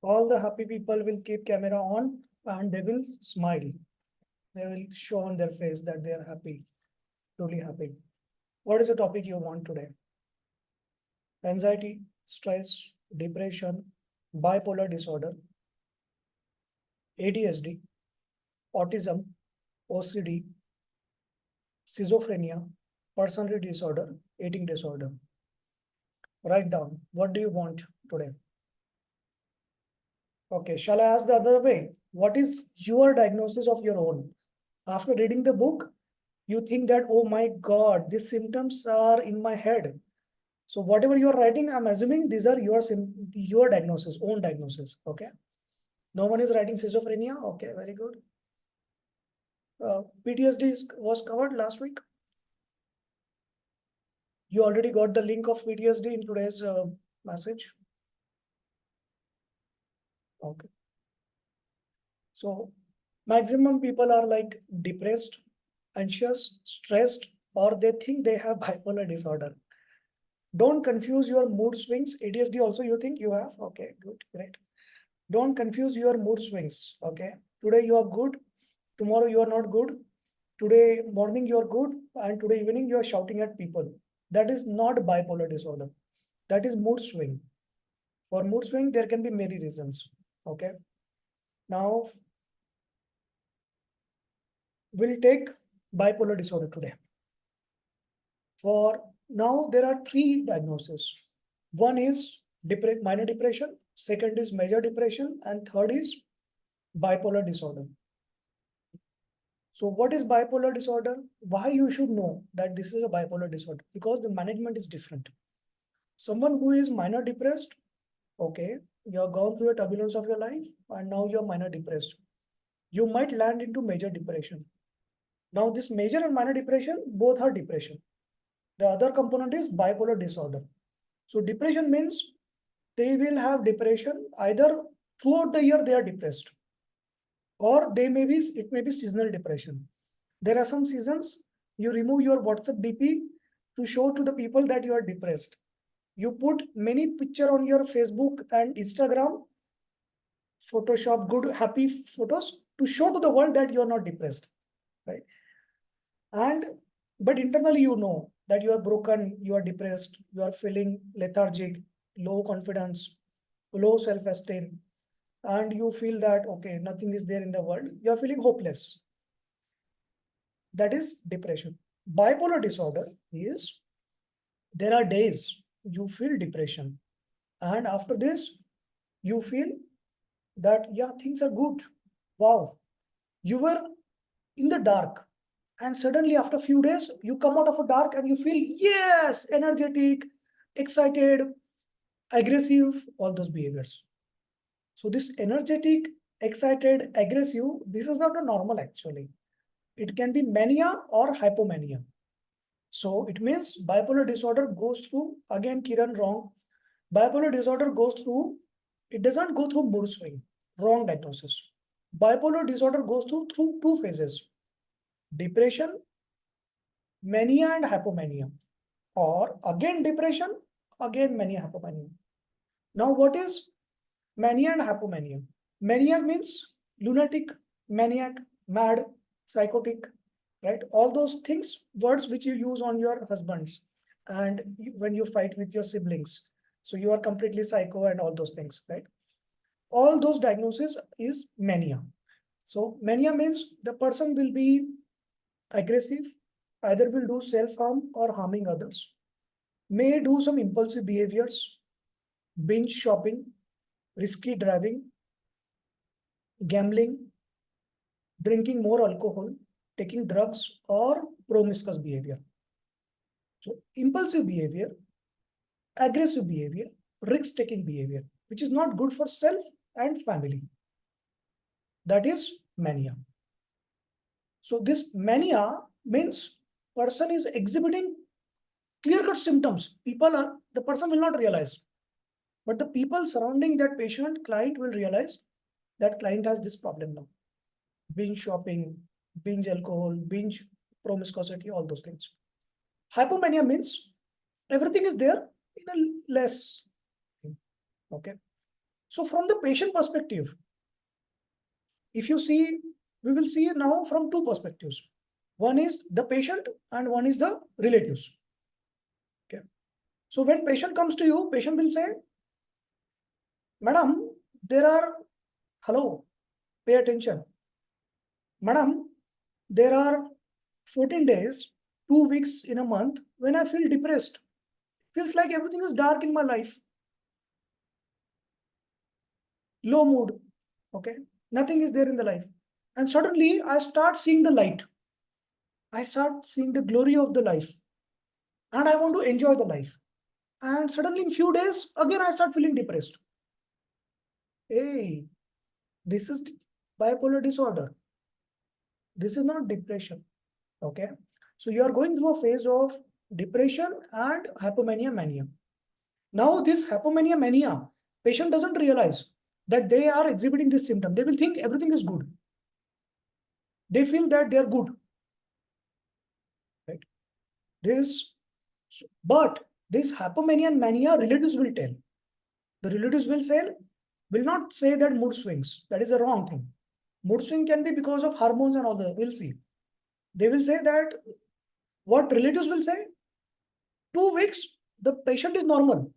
All the happy people will keep camera on and they will smile. They will show on their face that they are happy, truly happy. What is the topic you want today? Anxiety, stress, depression, bipolar disorder, ADHD, autism, OCD, schizophrenia, personality disorder, eating disorder. Write down. What do you want today? Okay, shall I ask the other way? What is your diagnosis of your own? After reading the book, you think that, oh my God, these symptoms are in my head. So whatever you are writing, I'm assuming these are your diagnosis, own diagnosis. Okay. No one is writing schizophrenia. Okay, very good. PTSD was covered last week. You already got the link of PTSD in today's message. Okay. So maximum people are like depressed, anxious, stressed, or they think they have bipolar disorder. Don't confuse your mood swings. ADHD also you think you have? Okay, good, great. Don't confuse your mood swings. Okay. Today you are good. Tomorrow you are not good. Today morning you are good. And today evening you are shouting at people. That is not bipolar disorder. That is mood swing. For mood swing, there can be many reasons. Okay. Now we'll take bipolar disorder today. For now, there are three diagnoses. One is minor depression, second is major depression, and third is bipolar disorder. So what is bipolar disorder? Why you should know that this is a bipolar disorder? Because the management is different. Someone who is minor depressed, okay, you have gone through a turbulence of your life and now you're minor depressed. You might land into major depression. Now this major and minor depression, both are depression. The other component is bipolar disorder. So depression means they will have depression either throughout the year they are depressed, or it may be seasonal depression. There are some seasons you remove your WhatsApp DP to show to the people that you are depressed. You put many picture on your Facebook and Instagram, Photoshop good happy photos to show to the world that you are not depressed, right? And but internally you know that you are broken, you are depressed, you are feeling lethargic, low confidence, low self-esteem, and you feel that okay, nothing is there in the world. You are feeling hopeless. That is depression. Bipolar disorder is there are days you feel depression, and after this, you feel that yeah, things are good. Wow, you were in the dark, and suddenly after a few days, you come out of a dark and you feel yes, energetic, excited, aggressive, all those behaviors. So this energetic, excited, aggressive, this is not a normal actually. It can be mania or hypomania. So it means bipolar disorder goes through, again, Kiran, wrong. Bipolar disorder goes through, it doesn't go through mood swing, wrong diagnosis. Bipolar disorder goes through two phases, depression, mania and hypomania, or again depression, again mania, hypomania. Now what is mania and hypomania? Mania means lunatic, maniac, mad, psychotic, right? All those things, words which you use on your husbands and when you fight with your siblings. So you are completely psycho and all those things, right? All those diagnoses is mania. So mania means the person will be aggressive, either will do self-harm or harming others, may do some impulsive behaviors, binge shopping, risky driving, gambling, drinking more alcohol, taking drugs, or promiscuous behavior. So impulsive behavior, aggressive behavior, risk-taking behavior, which is not good for self and family. That is mania. So this mania means person is exhibiting clear-cut symptoms. The person will not realize, but the people surrounding that patient, client will realize that client has this problem now. Binge shopping, binge alcohol, binge promiscuity, all those things. Hypomania means everything is there in a less. Okay. So from the patient perspective, if you see, we will see now from two perspectives. One is the patient and one is the relatives. Okay. So when patient comes to you, patient will say, Madam, there are, hello, pay attention. Madam, there are 14 days, 2 weeks in a month when I feel depressed. Feels like everything is dark in my life. Low mood. Okay. Nothing is there in the life. And suddenly I start seeing the light. I start seeing the glory of the life. And I want to enjoy the life. And suddenly in few days, again I start feeling depressed. Hey, this is bipolar disorder. This is not depression. Okay. So you are going through a phase of depression and hypomania mania. Now this hypomania mania, patient doesn't realize that they are exhibiting this symptom. They will think everything is good. They feel that they are good. Right? But this hypomania and mania, relatives will tell. The relatives will not say that mood swings. That is a wrong thing. Mood swing can be because of hormones and all that. We'll see. They will say that what relatives will say, 2 weeks, the patient is normal.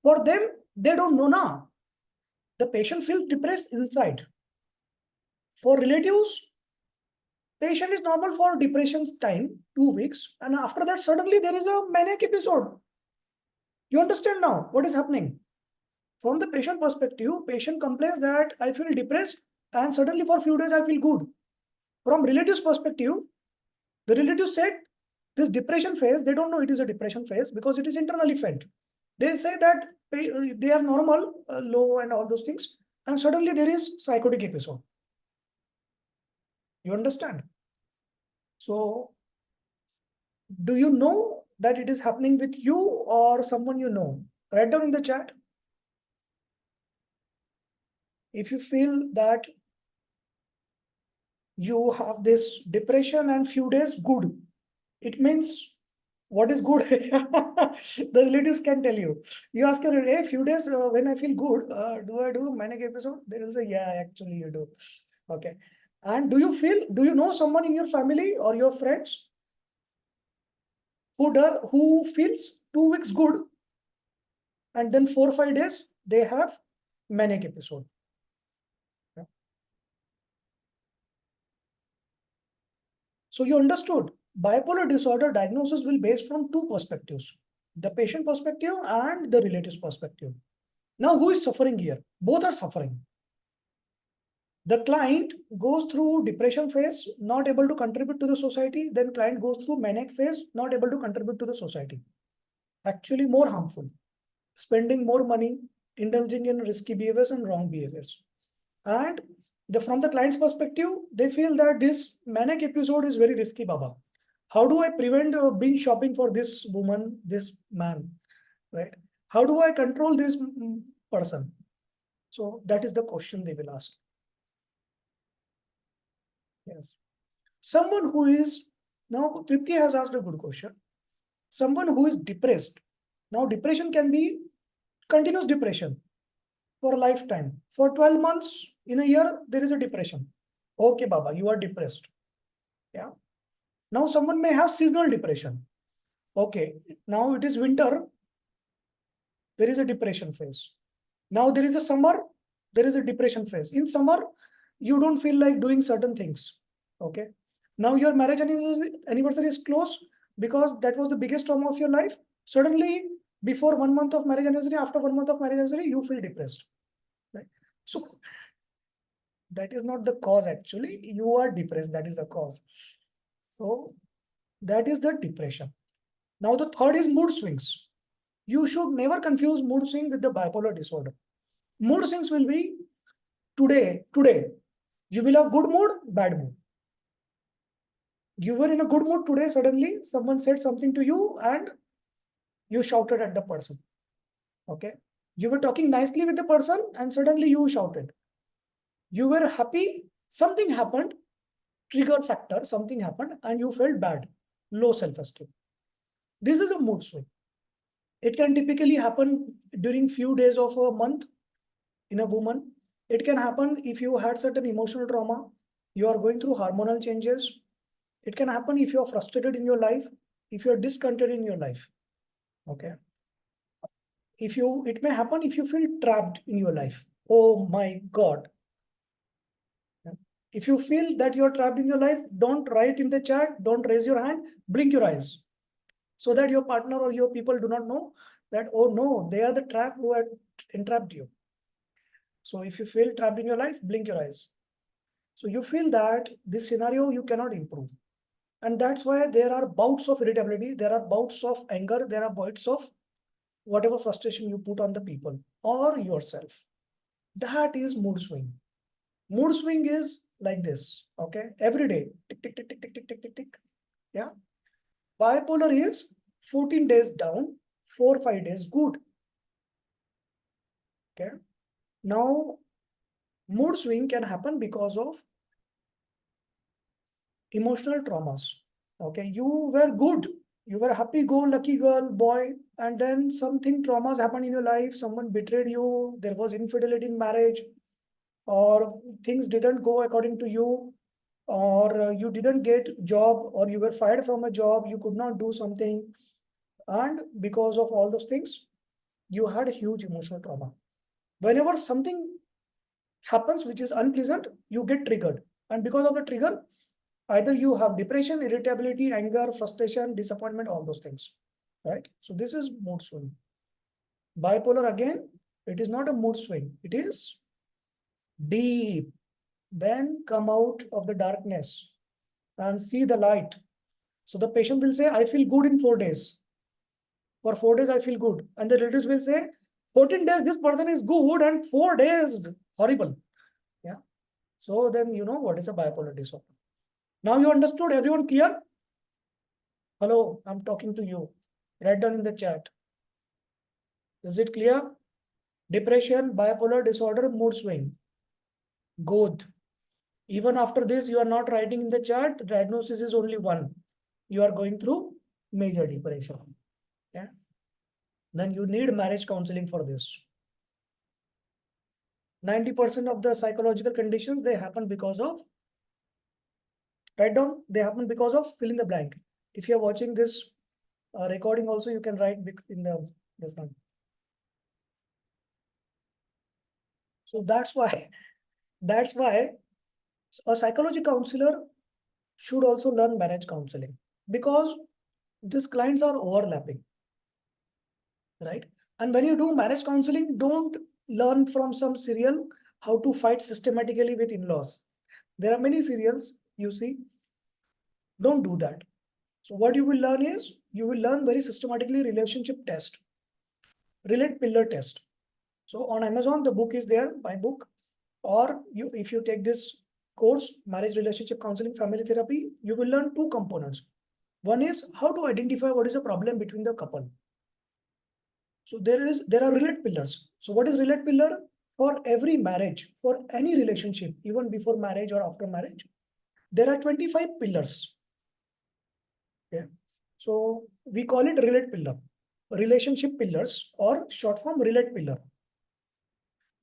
For them, they don't know now. The patient feels depressed inside. For relatives, patient is normal for depression's time, 2 weeks, and after that, suddenly there is a manic episode. You understand now what is happening? From the patient perspective, patient complains that I feel depressed and suddenly for a few days I feel good. From relatives' perspective, the relatives said this depression phase, they don't know it is a depression phase because it is internally felt. They say that they are normal, low and all those things, and suddenly there is psychotic episode. You understand? So, do you know that it is happening with you or someone you know? Write down in the chat. If you feel that you have this depression and few days good, it means what is good? The relatives can tell you. You ask her, hey, few days when I feel good, do I do manic episode? They will say, yeah, actually you do. Okay. And do you know someone in your family or your friends who feels 2 weeks good and then 4 or 5 days they have manic episode? Yeah. So you understood bipolar disorder diagnosis will be based from two perspectives, the patient perspective and the relatives perspective. Now, who is suffering here? Both are suffering. The client goes through depression phase, not able to contribute to the society. Then client goes through manic phase, not able to contribute to the society. Actually more harmful. Spending more money, indulging in risky behaviors and wrong behaviors. And from the client's perspective, they feel that this manic episode is very risky, Baba. How do I prevent binge shopping for this woman, this man, right? How do I control this person? So that is the question they will ask. Yes. Someone who is, now Tripti has asked a good question. Someone who is depressed. Now depression can be continuous depression for a lifetime. For 12 months in a year, there is a depression. Okay, Baba, you are depressed. Yeah. Now someone may have seasonal depression. Okay, now it is winter, there is a depression phase. Now there is a summer, there is a depression phase. In summer, you don't feel like doing certain things. Okay. Now your marriage anniversary is close because that was the biggest trauma of your life. Suddenly, before 1 month of marriage anniversary, after 1 month of marriage anniversary, you feel depressed. Right? So that is not the cause actually. You are depressed. That is the cause. So that is the depression. Now the third is mood swings. You should never confuse mood swing with the bipolar disorder. Mood swings will be today. You will have good mood, bad mood. You were in a good mood today, suddenly someone said something to you and you shouted at the person. Okay. You were talking nicely with the person and suddenly you shouted. You were happy, something happened, trigger factor, something happened and you felt bad, low self-esteem. This is a mood swing. It can typically happen during few days of a month, in a woman. It can happen if you had certain emotional trauma, you are going through hormonal changes. It can happen if you are frustrated in your life, if you are discontented in your life. Okay. It may happen if you feel trapped in your life. Oh my God. If you feel that you're trapped in your life, don't write in the chat, don't raise your hand, blink your eyes so that your partner or your people do not know that, oh no, they are the trap who had entrapped you. So if you feel trapped in your life, blink your eyes. So you feel that this scenario you cannot improve. And that's why there are bouts of irritability, there are bouts of anger, there are bouts of whatever frustration you put on the people or yourself. That is mood swing. Mood swing is like this, okay? Every day, tick, tick, tick, tick, tick, tick, tick, tick, tick. Yeah. Bipolar is 14 days down, 4-5 days good. Okay. Now, mood swing can happen because of emotional traumas. Okay. You were good. You were a happy-go-lucky girl, boy, and then something traumas happened in your life. Someone betrayed you. There was infidelity in marriage, or things didn't go according to you, or you didn't get job, or you were fired from a job, you could not do something, and because of all those things you had a huge emotional trauma. Whenever something happens which is unpleasant, you get triggered, and because of the trigger, either you have depression, irritability, anger, frustration, disappointment, all those things, right? So this is mood swing. Bipolar, again, it is not a mood swing, it is deep. Then come out of the darkness and see the light. So the patient will say, I feel good in 4 days. For 4 days, I feel good. And the relatives will say, 14 days, this person is good, and 4 days, horrible. Yeah. So then you know what is a bipolar disorder. Now you understood, everyone clear? Hello, I'm talking to you. Write down in the chat. Is it clear? Depression, bipolar disorder, mood swing. Good. Even after this, you are not writing in the chat. The diagnosis is only one. You are going through major depression. Yeah. Then you need marriage counseling for this. 90% of the psychological conditions, they happen because of, write down, they happen because of fill in the blank. If you're watching this recording also, you can write in this one. So that's why a psychology counselor should also learn marriage counseling, because these clients are overlapping, right? And when you do marriage counseling, don't learn from some serial how to fight systematically with in-laws. There are many serials you see. Don't do that. So what you will learn is, you will learn very systematically relationship test, relate pillar test. So on Amazon, the book is there, my book, or if you take this course, marriage relationship counseling, family therapy, you will learn two components. One is how to identify what is the problem between the couple. So there are relate pillars. So what is relate pillar? For every marriage, for any relationship, even before marriage or after marriage, there are 25 pillars. Okay. So we call it relate pillar, relationship pillars, or short form relate pillar.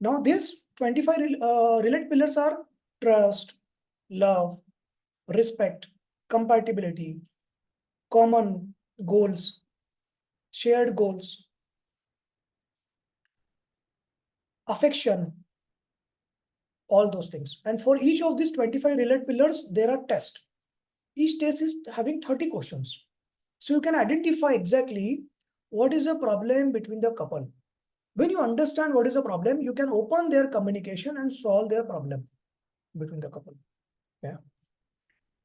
Now these 25 relate pillars are trust, love, respect, compatibility, common goals, shared goals, affection, all those things. And for each of these 25 relate pillars, there are tests. Each test is having 30 questions. So you can identify exactly what is the problem between the couple. When you understand what is the problem, you can open their communication and solve their problem between the couple. Yeah.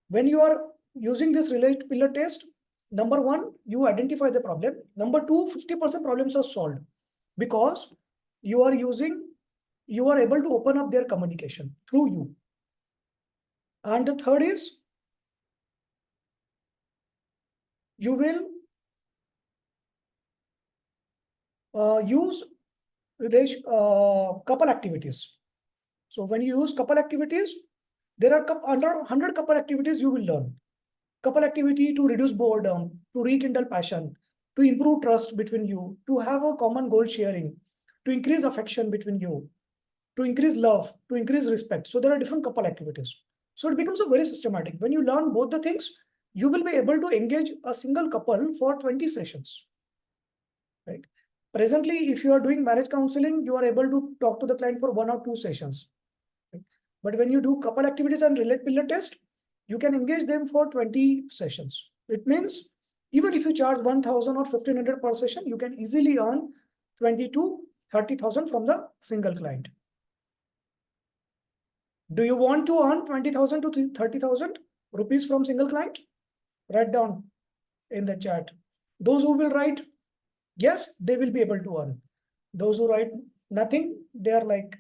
When you are using this relate pillar test, number one, you identify the problem. Number two, 50% problems are solved because you are able to open up their communication through you. And the third is, you will use couple activities. So when you use couple activities, there are under 100 couple activities you will learn. Couple activity to reduce boredom, to rekindle passion, to improve trust between you, to have a common goal sharing, to increase affection between you, to increase love, to increase respect. So there are different couple activities. So it becomes a very systematic. When you learn both the things, you will be able to engage a single couple for 20 sessions. Right? Presently, if you are doing marriage counseling, you are able to talk to the client for 1 or 2 sessions. Right? But when you do couple activities and relate pillar test, you can engage them for 20 sessions. It means even if you charge 1,000 or 1,500 per session, you can easily earn 20 to 30,000 from the single client. Do you want to earn 20,000 to 30,000 rupees from single client? Write down in the chat. Those who will write yes, they will be able to earn. Those who write nothing, they are like,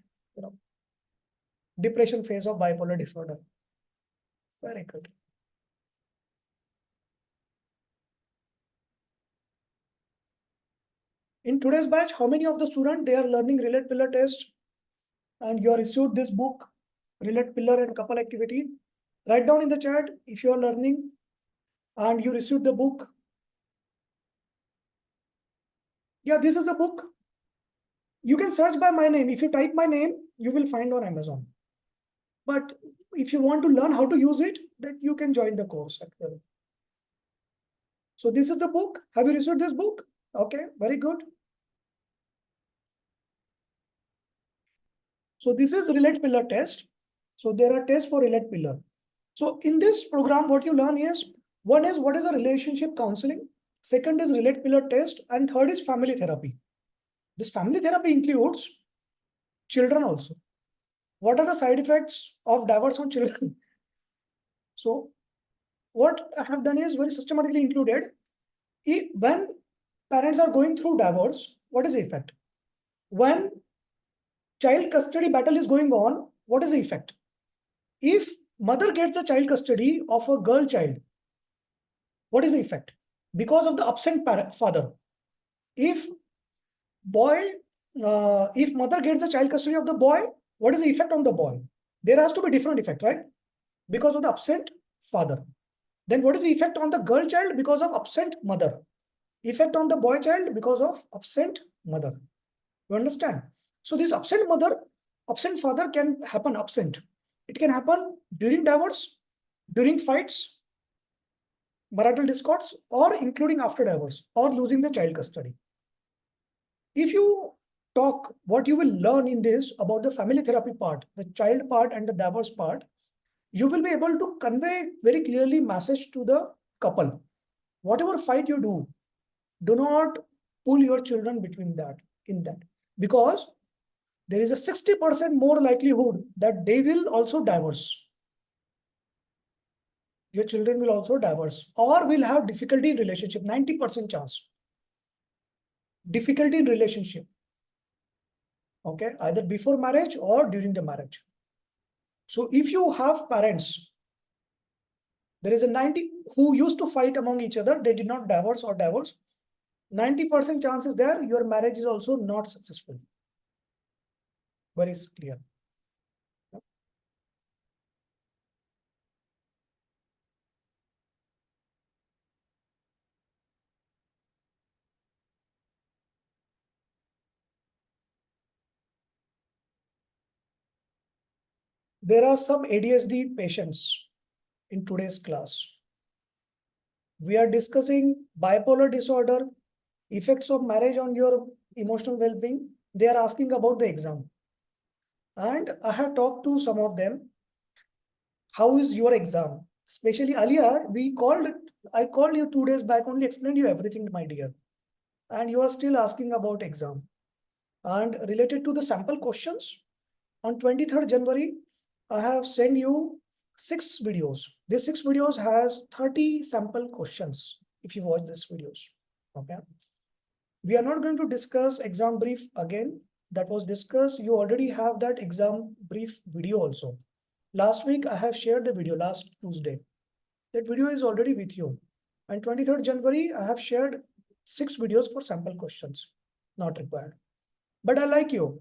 depression phase of bipolar disorder. Very good. In today's batch, how many of the students they are learning relate pillar test, and you are issued this book, relate pillar and couple activity? Write down in the chat if you are learning and you received the book. Yeah, this is a book. You can search by my name. If you type my name, you will find on Amazon. But if you want to learn how to use it, then you can join the course actually. So this is the book. Have you received this book? Okay, very good. So this is relate pillar test. So there are tests for relate pillar. So in this program, what you learn is, one is what is a relationship counseling, second is relate pillar test, and third is family therapy. This family therapy includes children also. What are the side effects of divorce on children? So what I have done is very systematically included. When parents are going through divorce, what is the effect? When child custody battle is going on, what is the effect? If mother gets the child custody of a girl child, what is the effect? Because of the absent father. If mother gets the child custody of the boy, what is the effect on the boy? There has to be different effect, right? Because of the absent father. Then what is the effect on the girl child? Because of absent mother. Effect on the boy child because of absent mother. You understand? So this absent mother, absent father can happen absent. It can happen during divorce, during fights, marital discords, or including after divorce, or losing the child custody. If you talk, what you will learn in this about the family therapy part, the child part and the divorce part, you will be able to convey very clearly message to the couple. Whatever fight you do not pull your children between that, in that, because there is a 60% more likelihood that they will also divorce. Your children will also divorce or will have difficulty in relationship, 90% chance. Difficulty in relationship. Okay, either before marriage or during the marriage. So if you have parents, there is a 90 who used to fight among each other, they did not divorce or divorce. 90% chance is there, your marriage is also not successful. Very clear. There are some ADHD patients in today's class. We are discussing bipolar disorder, effects of marriage on your emotional well-being. They are asking about the exam. And I have talked to some of them. How is your exam? Especially earlier, I called you 2 days back, only explained you everything, my dear. And you are still asking about exam. And related to the sample questions, on 23rd January, I have sent you 6 videos. These 6 videos has 30 sample questions if you watch these videos. Okay. We are not going to discuss exam brief again. That was discussed. You already have that exam brief video also. Last week, I have shared the video last Tuesday. That video is already with you. And 23rd January, I have shared 6 videos for sample questions. Not required. But I like you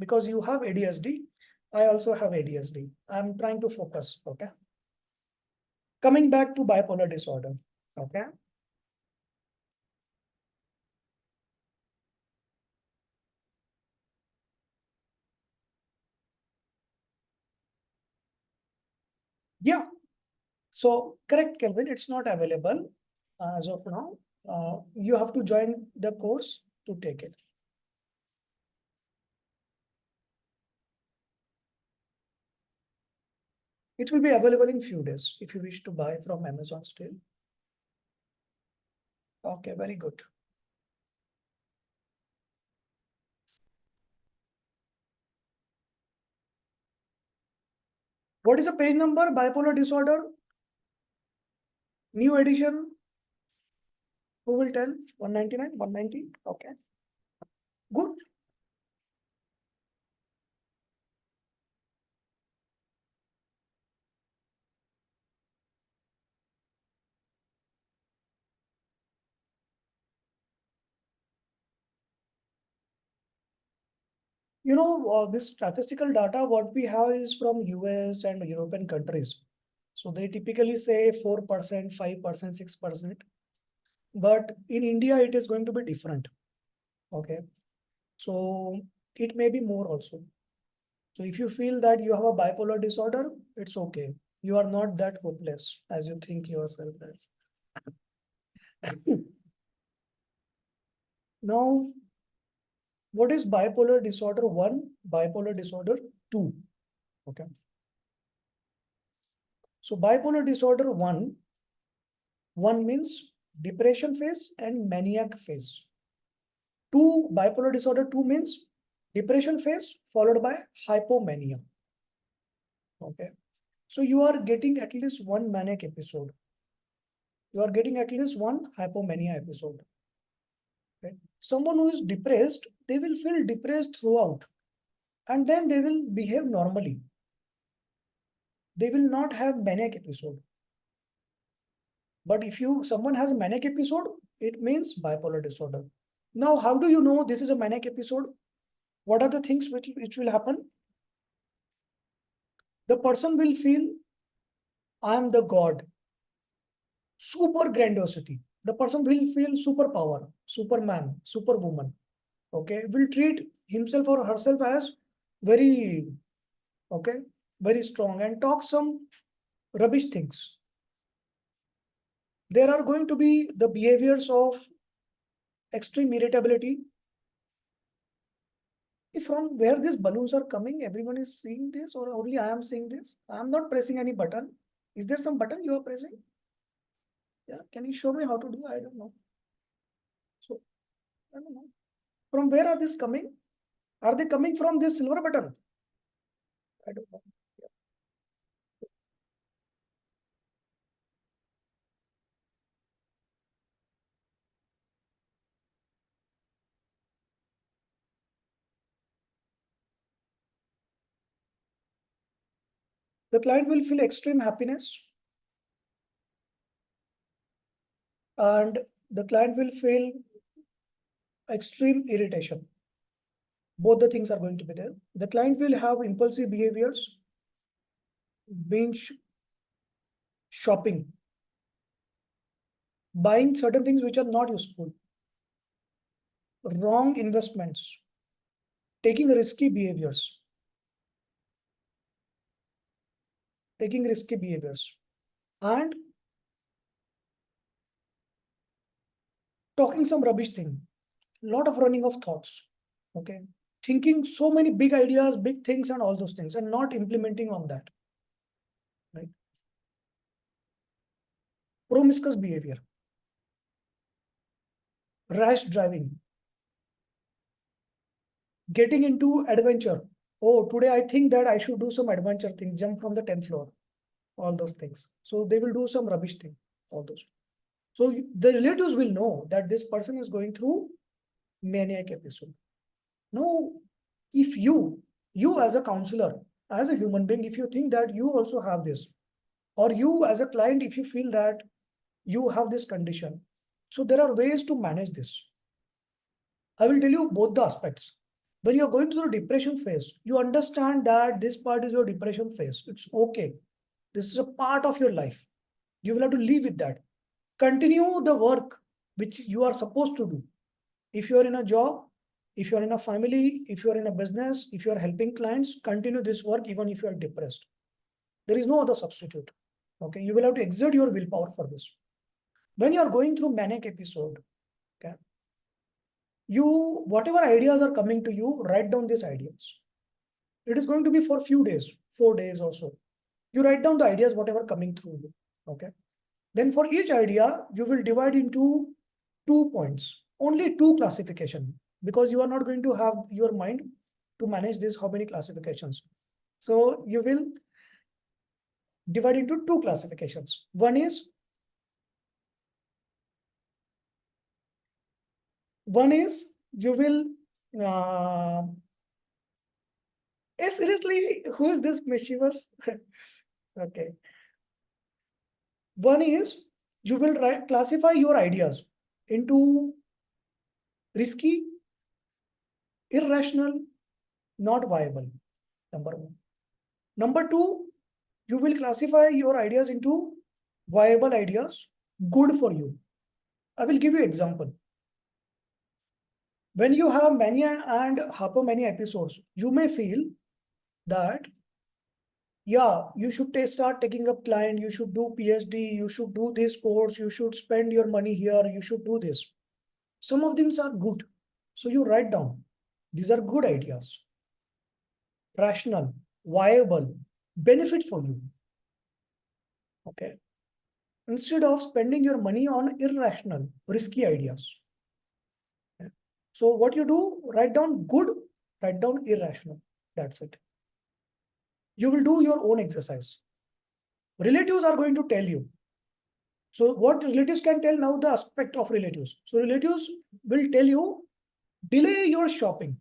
because you have ADHD. I also have ADHD. I'm trying to focus, okay? Coming back to bipolar disorder, okay? Yeah. So correct, Kelvin, it's not available as of now. You have to join the course to take it. It will be available in few days if you wish to buy from Amazon still. Okay, very good. What is the page number? Bipolar disorder, new edition. Who will tell? 199, 190. Okay, good. This statistical data, what we have is from US and European countries. So they typically say 4%, 5%, 6%. But in India, it is going to be different. Okay. So it may be more also. So if you feel that you have a bipolar disorder, it's okay. You are not that hopeless as you think yourself as. Now, what is bipolar disorder 1, bipolar disorder 2? Okay. So bipolar disorder 1 means depression phase and maniac phase. 2, bipolar disorder 2 means depression phase followed by hypomania. Okay. So you are getting at least one manic episode. You are getting at least one hypomania episode. Okay. Someone who is depressed, they will feel depressed throughout and then they will behave normally. They will not have manic episode. But if someone has a manic episode, it means bipolar disorder. Now, how do you know this is a manic episode? What are the things which will happen? The person will feel, I am the God. Super grandiosity. The person will feel superpower, Superman, Superwoman. Okay, will treat himself or herself as very, okay, very strong and talk some rubbish things. There are going to be the behaviors of extreme irritability. If from where these balloons are coming, everyone is seeing this, or only I am seeing this? I am not pressing any button. Is there some button you are pressing? Yeah, can you show me how to do? I don't know. So, I don't know. From where are these coming? Are they coming from this silver button? I don't know. Yeah. The client will feel extreme happiness and the client will feel extreme irritation. Both the things are going to be there. The client will have impulsive behaviors, binge shopping, buying certain things which are not useful, wrong investments, taking risky behaviors, and talking some rubbish thing. Lot of running of thoughts. Okay. Thinking so many big ideas, big things, and all those things, and not implementing on that. Right. Promiscuous behavior, rash driving, getting into adventure. Oh, today I think that I should do some adventure thing, jump from the 10th floor, all those things. So they will do some rubbish thing, all those. So the relatives will know that this person is going through maniac episode. Now, if you as a counselor, as a human being, if you think that you also have this, or you as a client, if you feel that you have this condition, so there are ways to manage this. I will tell you both the aspects. When you're going through the depression phase, you understand that this part is your depression phase. It's okay. This is a part of your life. You will have to live with that. Continue the work which you are supposed to do. If you are in a job, if you are in a family, if you are in a business, if you are helping clients, continue this work even if you are depressed. There is no other substitute. Okay, you will have to exert your willpower for this. When you are going through manic episode, okay, whatever ideas are coming to you, write down these ideas. It is going to be for few days, 4 days or so. You write down the ideas, whatever coming through you. Okay. Then for each idea, you will divide into 2 points, only 2 classification, because you are not going to have your mind to manage this, how many classifications. So you will divide into 2 classifications. One is you will, seriously, who is this mischievous? Okay. One is you will classify your ideas into risky, irrational, not viable. Number one. Number two, you will classify your ideas into viable ideas, good for you. I will give you example. When you have mania and hypomania episodes, you may feel that, yeah, you should start taking up client, you should do PhD, you should do this course, you should spend your money here, you should do this. Some of them are good. So you write down, these are good ideas, rational, viable, benefit for you. Okay. Instead of spending your money on irrational, risky ideas. Okay. So what you do, write down good, write down irrational. That's it. You will do your own exercise. Relatives are going to tell you. So what relatives can tell now, the aspect of relatives. So relatives will tell you, delay your shopping,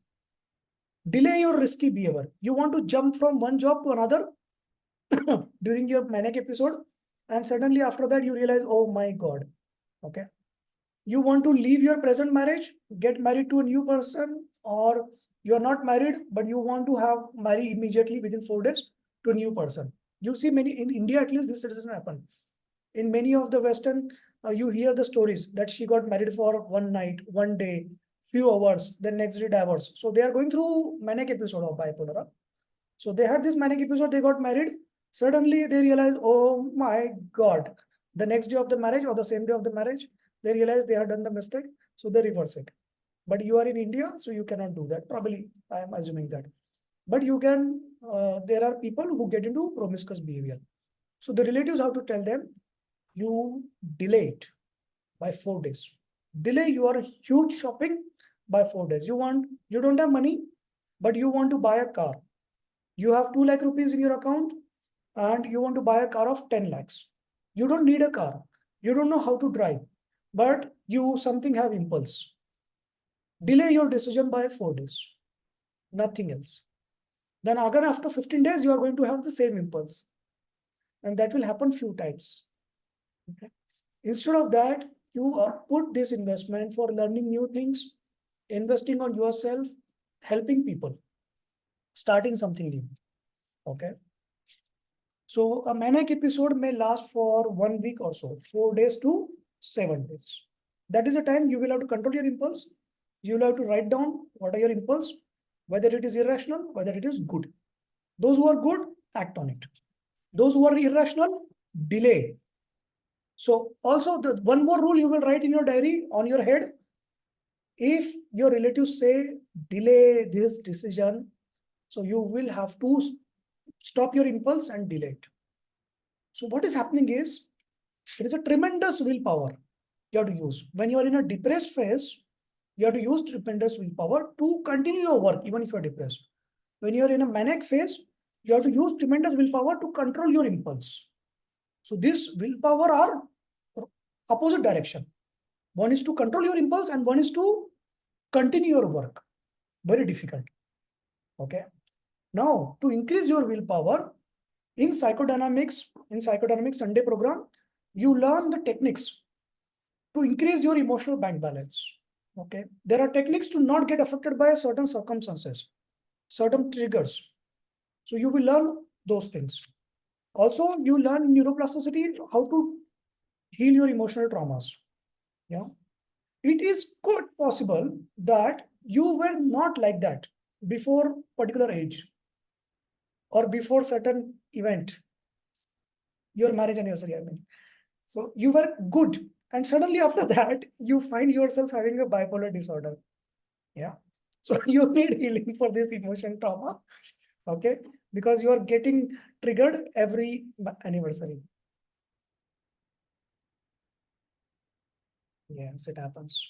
delay your risky behavior. You want to jump from one job to another during your manic episode, and suddenly after that you realize, oh my God, okay. You want to leave your present marriage, get married to a new person, or you're not married, but you want to have marry immediately within 4 days to a new person. You see many, in India at least, this doesn't happen. In many of the Western, you hear the stories that she got married for one night, one day, few hours, then next day divorce. So they are going through manic episode of bipolar. So they had this manic episode, they got married. Suddenly they realize, oh my God, the next day of the marriage or the same day of the marriage, they realize they had done the mistake. So they reverse it. But you are in India, so you cannot do that. Probably, I am assuming that. But you can, there are people who get into promiscuous behavior. So the relatives have to tell them, you delay it by 4 days. Delay your huge shopping by 4 days. You don't have money, but you want to buy a car. You have 2 lakh rupees in your account and you want to buy a car of 10 lakhs. You don't need a car. You don't know how to drive, but you something have impulse. Delay your decision by 4 days. Nothing else. Then again, after 15 days, you are going to have the same impulse. And that will happen few times. Okay. Instead of that, you put this investment for learning new things, investing on yourself, helping people, starting something new. Okay. So a manic episode may last for 1 week or so, 4 days to 7 days. That is the time you will have to control your impulse. You will have to write down what are your impulse, whether it is irrational, whether it is good. Those who are good, act on it. Those who are irrational, delay. So also the one more rule you will write in your diary on your head. If your relatives say delay this decision, so you will have to stop your impulse and delay it. So what is happening is there is a tremendous willpower you have to use. When you are in a depressed phase, you have to use tremendous willpower to continue your work, even if you are depressed. When you are in a manic phase, you have to use tremendous willpower to control your impulse. So this willpower are opposite direction. One is to control your impulse and one is to continue your work. Very difficult. Okay. Now, to increase your willpower, in psychodynamics Sunday program, you learn the techniques to increase your emotional bank balance. Okay. There are techniques to not get affected by certain circumstances, certain triggers. So you will learn those things. Also, you learn neuroplasticity, how to heal your emotional traumas. Yeah. It is quite possible that you were not like that before particular age or before certain event. your marriage anniversary, I mean. So you were good. And suddenly after that, you find yourself having a bipolar disorder. Yeah. So you need healing for this emotion trauma. Okay. Because you are getting triggered every anniversary. Yes, it happens.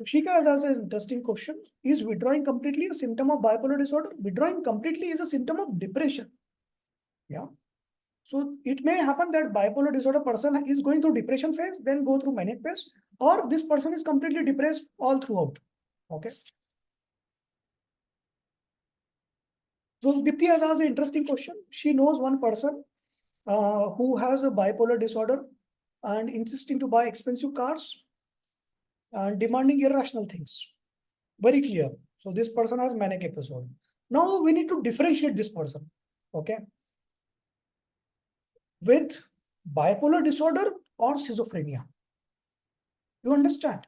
Shika has asked an interesting question. Is withdrawing completely a symptom of bipolar disorder? Withdrawing completely is a symptom of depression. Yeah. So it may happen that bipolar disorder person is going through depression phase, then go through manic phase, or this person is completely depressed all throughout. Okay. So Dipti has asked an interesting question. She knows one person who has a bipolar disorder and insisting to buy expensive cars and demanding irrational things. Very clear. So this person has manic episode. Now we need to differentiate this person. Okay. With bipolar disorder or schizophrenia. You understand?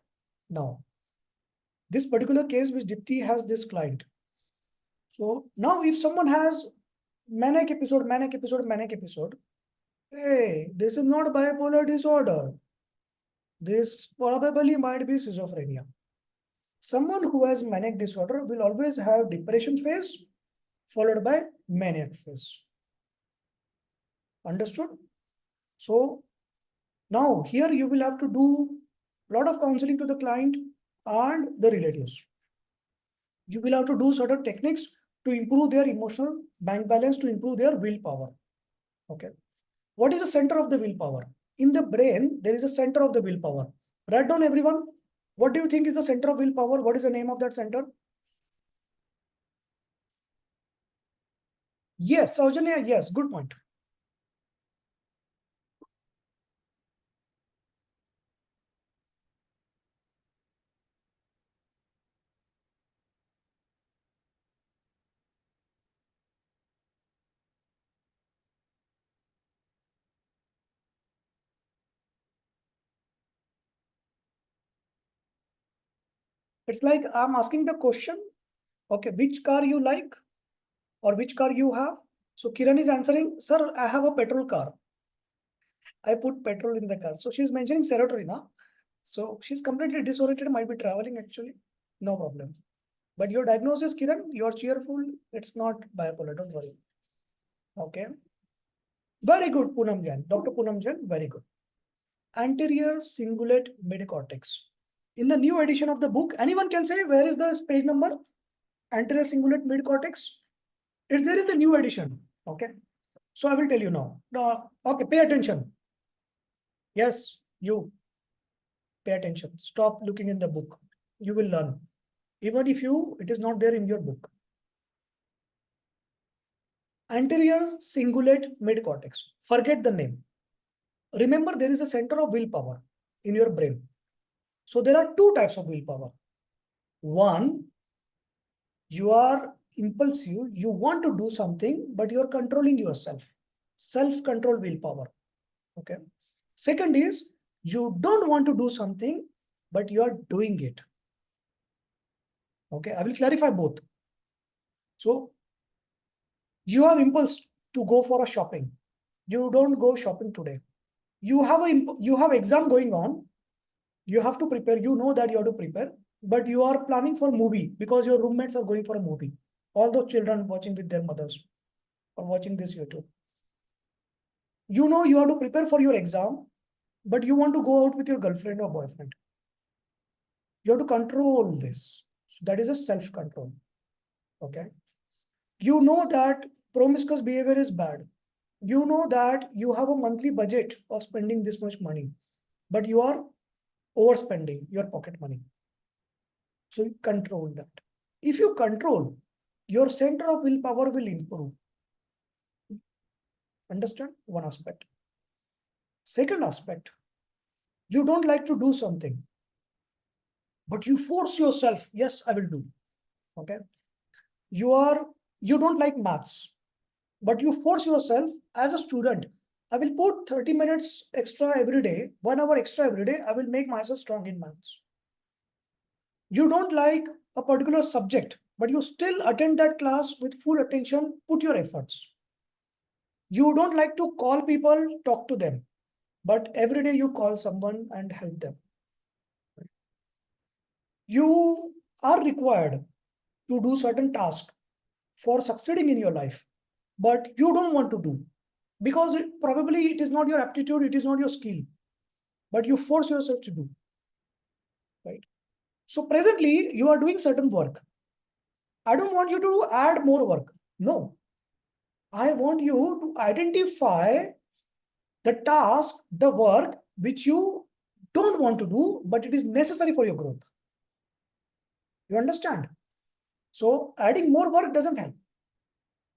Now, this particular case which Dipti has this client. So now if someone has manic episode, hey, this is not bipolar disorder. This probably might be schizophrenia. Someone who has manic disorder will always have depression phase followed by maniac phase. Understood? So now here you will have to do a lot of counseling to the client and the relatives. You will have to do certain techniques to improve their emotional bank balance, to improve their willpower. Okay. What is the center of the willpower? In the brain, there is a center of the willpower. Write down everyone. What do you think is the center of willpower? What is the name of that center? Yes, Saujanya, yes, good point. It's like I'm asking the question, okay, which car you like or which car you have? So Kiran is answering, sir, I have a petrol car. I put petrol in the car. So she's mentioning serotonin. So she's completely disoriented, might be traveling actually. No problem. But your diagnosis, Kiran, you're cheerful. It's not bipolar. Don't worry. Okay. Very good, Poonam Jain. Dr. Poonam Jain, very good. Anterior cingulate midcortex. In the new edition of the book, anyone can say where is the page number? Anterior cingulate midcortex. It's there in the new edition. Okay. So I will tell you now. Okay, pay attention. Yes, you pay attention. Stop looking in the book. You will learn. Even if it is not there in your book. Anterior cingulate midcortex. Forget the name. Remember, there is a center of willpower in your brain. So there are two types of willpower. One, you are impulsive, you want to do something, but you are controlling yourself. Self-control willpower. Okay. Second is, you don't want to do something, but you are doing it. Okay, I will clarify both. So you have impulse to go for a shopping. You don't go shopping today. You have exam going on. You have to prepare. You know that you have to prepare, but you are planning for movie because your roommates are going for a movie. All those children watching with their mothers or watching this YouTube. You know you have to prepare for your exam, but you want to go out with your girlfriend or boyfriend. You have to control this. So that is a self-control. Okay. You know that promiscuous behavior is bad. You know that you have a monthly budget of spending this much money, but you are overspending your pocket money. So you control that. If you control, your center of willpower will improve. Understand? One aspect. Second aspect, you don't like to do something, but you force yourself. Yes, I will do. Okay. You don't like maths, but you force yourself as a student. I will put 30 minutes extra every day, 1 hour extra every day. I will make myself strong in maths. You don't like a particular subject, but you still attend that class with full attention, put your efforts. You don't like to call people, talk to them, but every day you call someone and help them. You are required to do certain tasks for succeeding in your life, but you don't want to do because probably it is not your aptitude, it is not your skill, but you force yourself to do, right? So presently you are doing certain work. I don't want you to add more work. No, I want you to identify the task, the work which you don't want to do, but it is necessary for your growth. You understand? So adding more work doesn't help.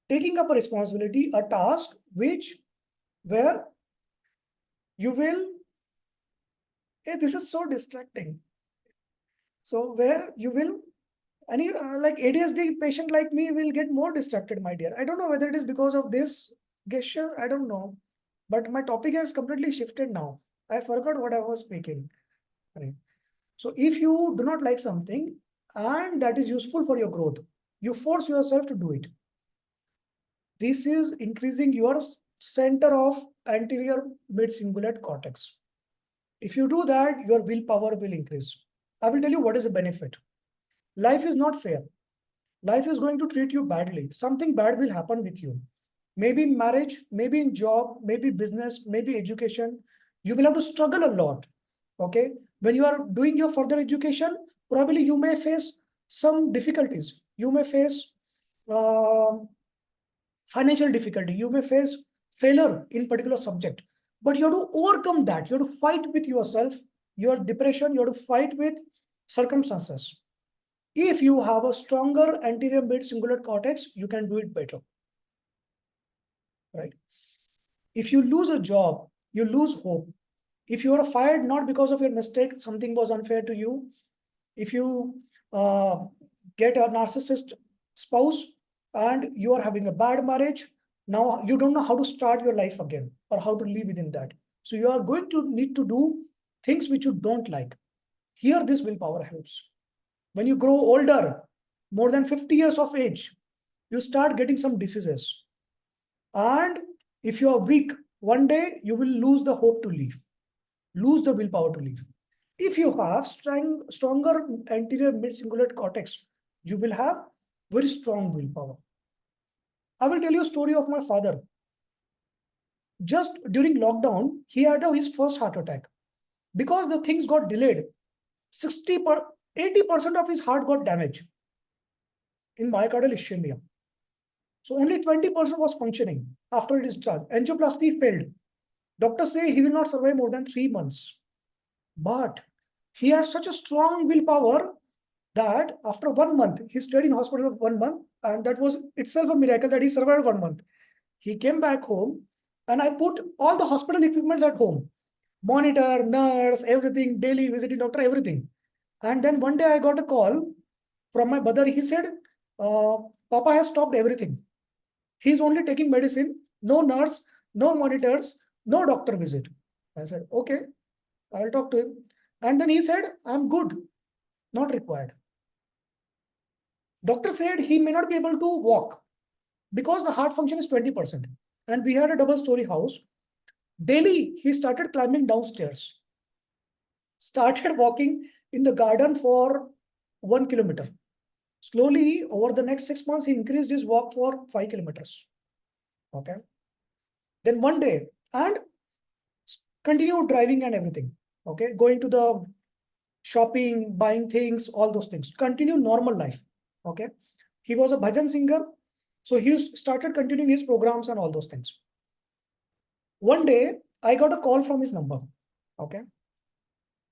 Taking up a responsibility, a task where you will, hey, this is so distracting. So where you will, any like ADHD patient like me will get more distracted, my dear. I don't know whether it is because of this gesture. I don't know. But my topic has completely shifted now. I forgot what I was speaking. Right. So if you do not like something and that is useful for your growth, you force yourself to do it. This is increasing your center of anterior mid-cingulate cortex. If you do that, your willpower will increase. I will tell you what is the benefit. Life is not fair. Life is going to treat you badly. Something bad will happen with you. Maybe in marriage, maybe in job, maybe business, maybe education. You will have to struggle a lot. Okay. When you are doing your further education, probably you may face some difficulties. You may face uh, financial difficulty. You may face failure in particular subject. But you have to overcome that. You have to fight with yourself, your depression. You have to fight with circumstances. If you have a stronger anterior mid cingulate cortex, you can do it better, right? If you lose a job, you lose hope. If you are fired not because of your mistake, something was unfair to you. If you get a narcissist spouse and you are having a bad marriage, now you don't know how to start your life again or how to live within that. So you are going to need to do things which you don't like. Here, this willpower helps. When you grow older, more than 50 years of age, you start getting some diseases. And if you are weak, one day you will lose the hope to live, lose the willpower to live. If you have stronger anterior mid-cingulate cortex, you will have very strong willpower. I will tell you a story of my father. Just during lockdown, he had his first heart attack. Because the things got delayed, 80% of his heart got damaged in myocardial ischemia. So only 20% was functioning after discharge. Angioplasty failed. Doctors say he will not survive more than 3 months. But he had such a strong willpower that after 1 month, he stayed in hospital for 1 month, and that was itself a miracle that he survived 1 month. He came back home, and I put all the hospital equipments at home. Monitor, nurse, everything, daily visiting doctor, everything. And then one day I got a call from my brother. He said, Papa has stopped everything. He's only taking medicine, no nurse, no monitors, no doctor visit. I said, okay, I'll talk to him. And then he said, I'm good, not required. Doctor said he may not be able to walk because the heart function is 20%. And we had a double-story house. Daily, he started climbing downstairs, started walking in the garden for 1 kilometer. Slowly, over the next 6 months, he increased his walk for 5 kilometers. Okay. Then one day, and continue driving and everything. Okay. Going to the shopping, buying things, all those things. Continue normal life. Okay. He was a bhajan singer. So he started continuing his programs and all those things. One day, I got a call from his number. Okay.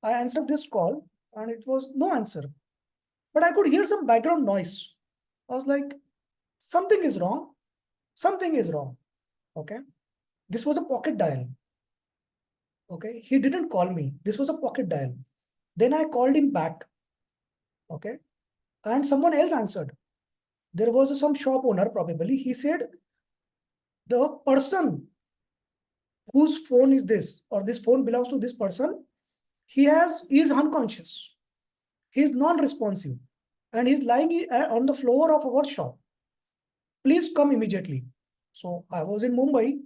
I answered this call and it was no answer. But I could hear some background noise. I was like, something is wrong. Something is wrong. Okay. This was a pocket dial. Okay. He didn't call me. This was a pocket dial. Then I called him back. Okay. And someone else answered. There was some shop owner, probably. He said, the person whose phone is this, or this phone belongs to this person, he is unconscious. He is non-responsive. And he's lying on the floor of our shop. Please come immediately. So I was in Mumbai.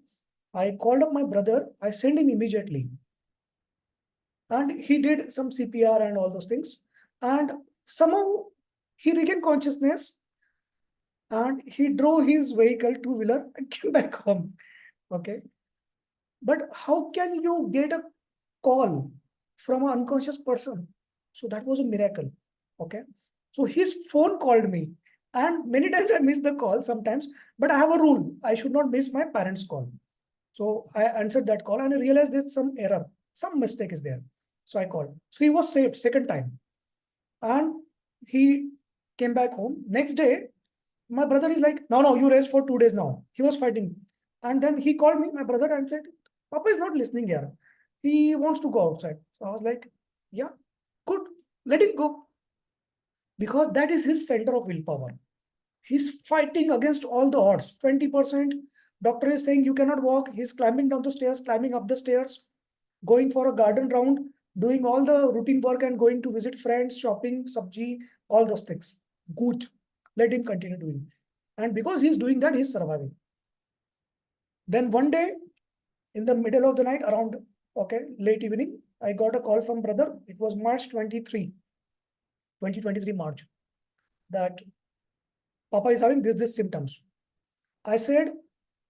I called up my brother. I sent him immediately. And he did some CPR and all those things. And somehow he regained consciousness and he drove his vehicle, two-wheeler, and came back home. Okay. But how can you get a call from an unconscious person? So that was a miracle. Okay. So his phone called me. And many times I miss the call sometimes, but I have a rule. I should not miss my parents' call. So I answered that call and I realized there's some error, some mistake is there. So I called. So he was saved second time. And he came back home. Next day, my brother is like, no, you rest for 2 days now. He was fighting. And then he called me, my brother, and said, Papa is not listening here. He wants to go outside. So I was like, yeah, good. Let him go. Because that is his center of willpower. He's fighting against all the odds. 20%. Doctor is saying you cannot walk. He's climbing down the stairs, climbing up the stairs, going for a garden round, doing all the routine work and going to visit friends, shopping, sabji, all those things. Good. Let him continue doing. And because he's doing that, he's surviving. Then one day, in the middle of the night, around late evening, I got a call from brother. It was March 2023 March, that Papa is having this symptoms. I said,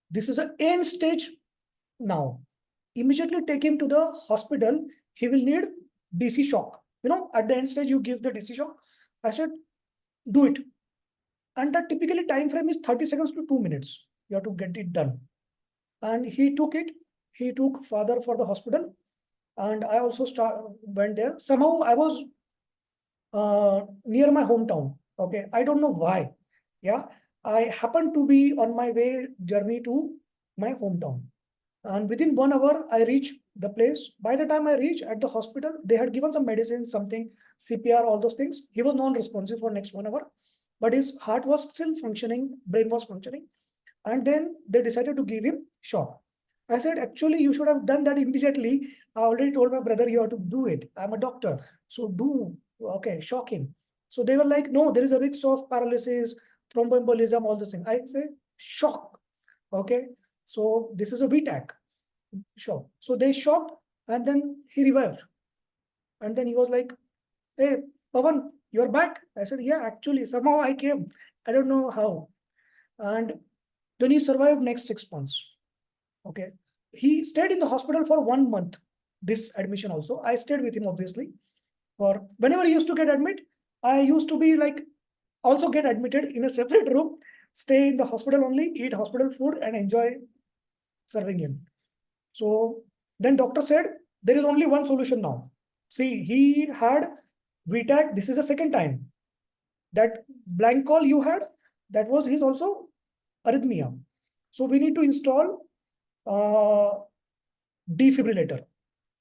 this is an end stage now. Immediately take him to the hospital. He will need DC shock. At the end stage, you give the DC shock. I said, do it. And that typically time frame is 30 seconds to 2 minutes. You have to get it done. And he took it. He took father for the hospital. And I also went there. Somehow I was near my hometown. Okay. I don't know why. Yeah. I happened to be on my way journey to my hometown. And within 1 hour, I reached the place. By the time I reached at the hospital, they had given some medicine, something, CPR, all those things. He was non-responsive for next 1 hour, but his heart was still functioning, brain was functioning. And then they decided to give him shock. I said, actually, you should have done that immediately. I already told my brother, you have to do it. I'm a doctor. So shock him. So they were like, no, there is a risk of paralysis, thromboembolism, all those things. I said, shock. Okay. So this is a VTAC. Shock. So they shocked and then he revived. And then he was like, hey, Pavan, you're back. I said, yeah, actually, somehow I came. I don't know how. And then he survived next 6 months. Okay. He stayed in the hospital for 1 month. This admission also. I stayed with him, obviously. For whenever he used to get admitted, I used to be like, also get admitted in a separate room, stay in the hospital only, eat hospital food and enjoy serving him. So then doctor said, there is only one solution now. See, he had VTAC. This is the second time. That blank call you had, that was his also arrhythmia. So we need to install defibrillator.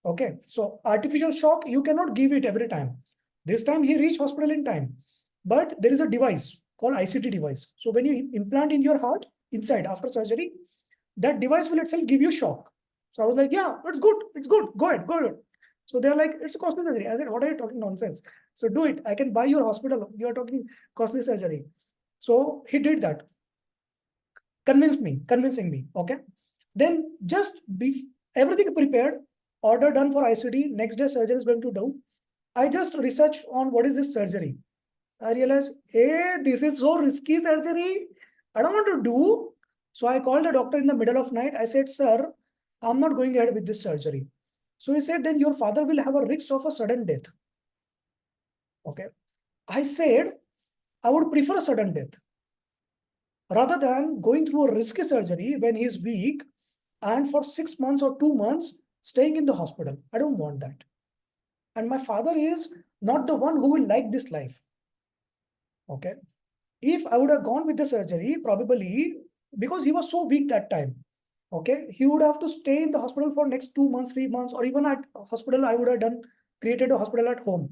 Okay. So artificial shock, you cannot give it every time. This time he reached hospital in time. But there is a device called ICT device. So when you implant in your heart inside after surgery, that device will itself give you shock. So I was like, yeah, it's good. It's good. Go ahead. So they're like, it's a costly surgery. I said, what are you talking nonsense? So do it. I can buy your hospital. You are talking costly surgery. So he did that. Convincing me. Okay. Then just be everything prepared, order done for ICD. Next day surgeon is going to do. I just researched on what is this surgery. I realized, hey, this is so risky surgery. I don't want to do. So I called the doctor in the middle of night. I said, sir, I'm not going ahead with this surgery. So he said, then your father will have a risk of a sudden death. Okay. I said, I would prefer a sudden death rather than going through a risky surgery when he's weak and for 6 months or 2 months staying in the hospital. I don't want that. And my father is not the one who will like this life. Okay. If I would have gone with the surgery, probably because he was so weak that time, okay, he would have to stay in the hospital for next 2 months, 3 months, or even at hospital, I would have created a hospital at home.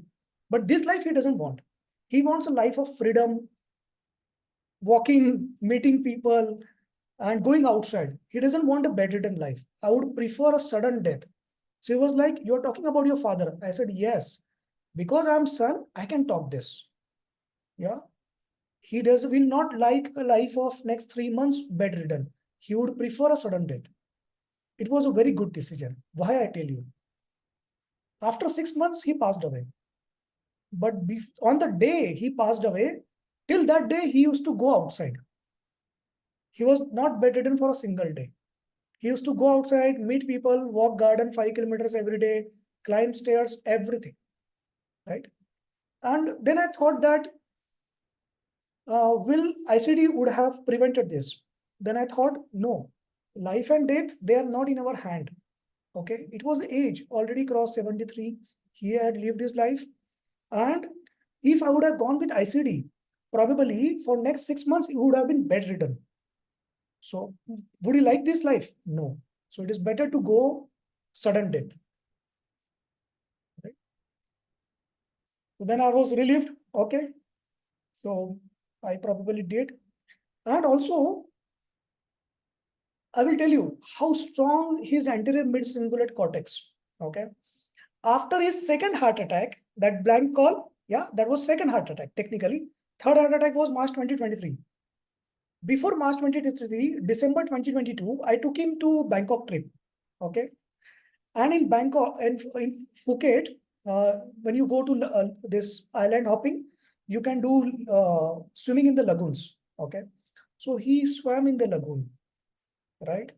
But this life he doesn't want. He wants a life of freedom, walking, meeting people, and going outside. He doesn't want a bedridden life. I would prefer a sudden death. So he was like, you're talking about your father. I said, yes, because I'm son, I can talk this. Yeah. He will not like a life of next 3 months bedridden. he would prefer a sudden death. It was a very good decision. Why, I tell you. After 6 months, he passed away. But on the day he passed away, till that day, he used to go outside. He was not bedridden for a single day. He used to go outside, meet people, walk garden 5 kilometers every day, climb stairs, everything. Right? And then I thought that will ICD would have prevented this. Then I thought, no, life and death, they are not in our hand. Okay, it was age, already crossed 73. He had lived his life. And if I would have gone with ICD, probably for next 6 months, he would have been bedridden. So would he like this life? No. So it is better to go sudden death. Right? So then I was relieved. Okay. So I probably did. And also, I will tell you how strong his anterior mid-cingulate cortex. Okay. After his second heart attack, that blank call, yeah, that was second heart attack technically. Third heart attack was March 2023. Before March 2023, December 2022, I took him to Bangkok trip. Okay. And in Bangkok and in Phuket, when you go to this island hopping, you can do swimming in the lagoons. Okay. So he swam in the lagoon, right?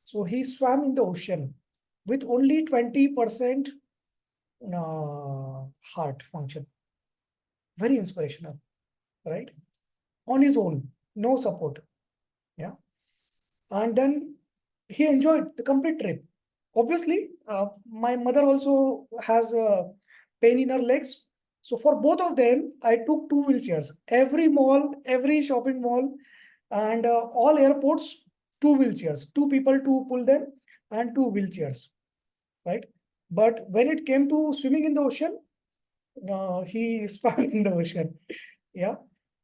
So he swam in the ocean with only 20% heart function. Very inspirational, right? On his own, no support. Yeah. And then he enjoyed the complete trip. Obviously, my mother also has pain in her legs. So for both of them, I took 2 wheelchairs. Every mall, every shopping mall, and all airports, 2 wheelchairs. 2 people to pull them, and 2 wheelchairs, right? But when it came to swimming in the ocean, he swam in the ocean. Yeah.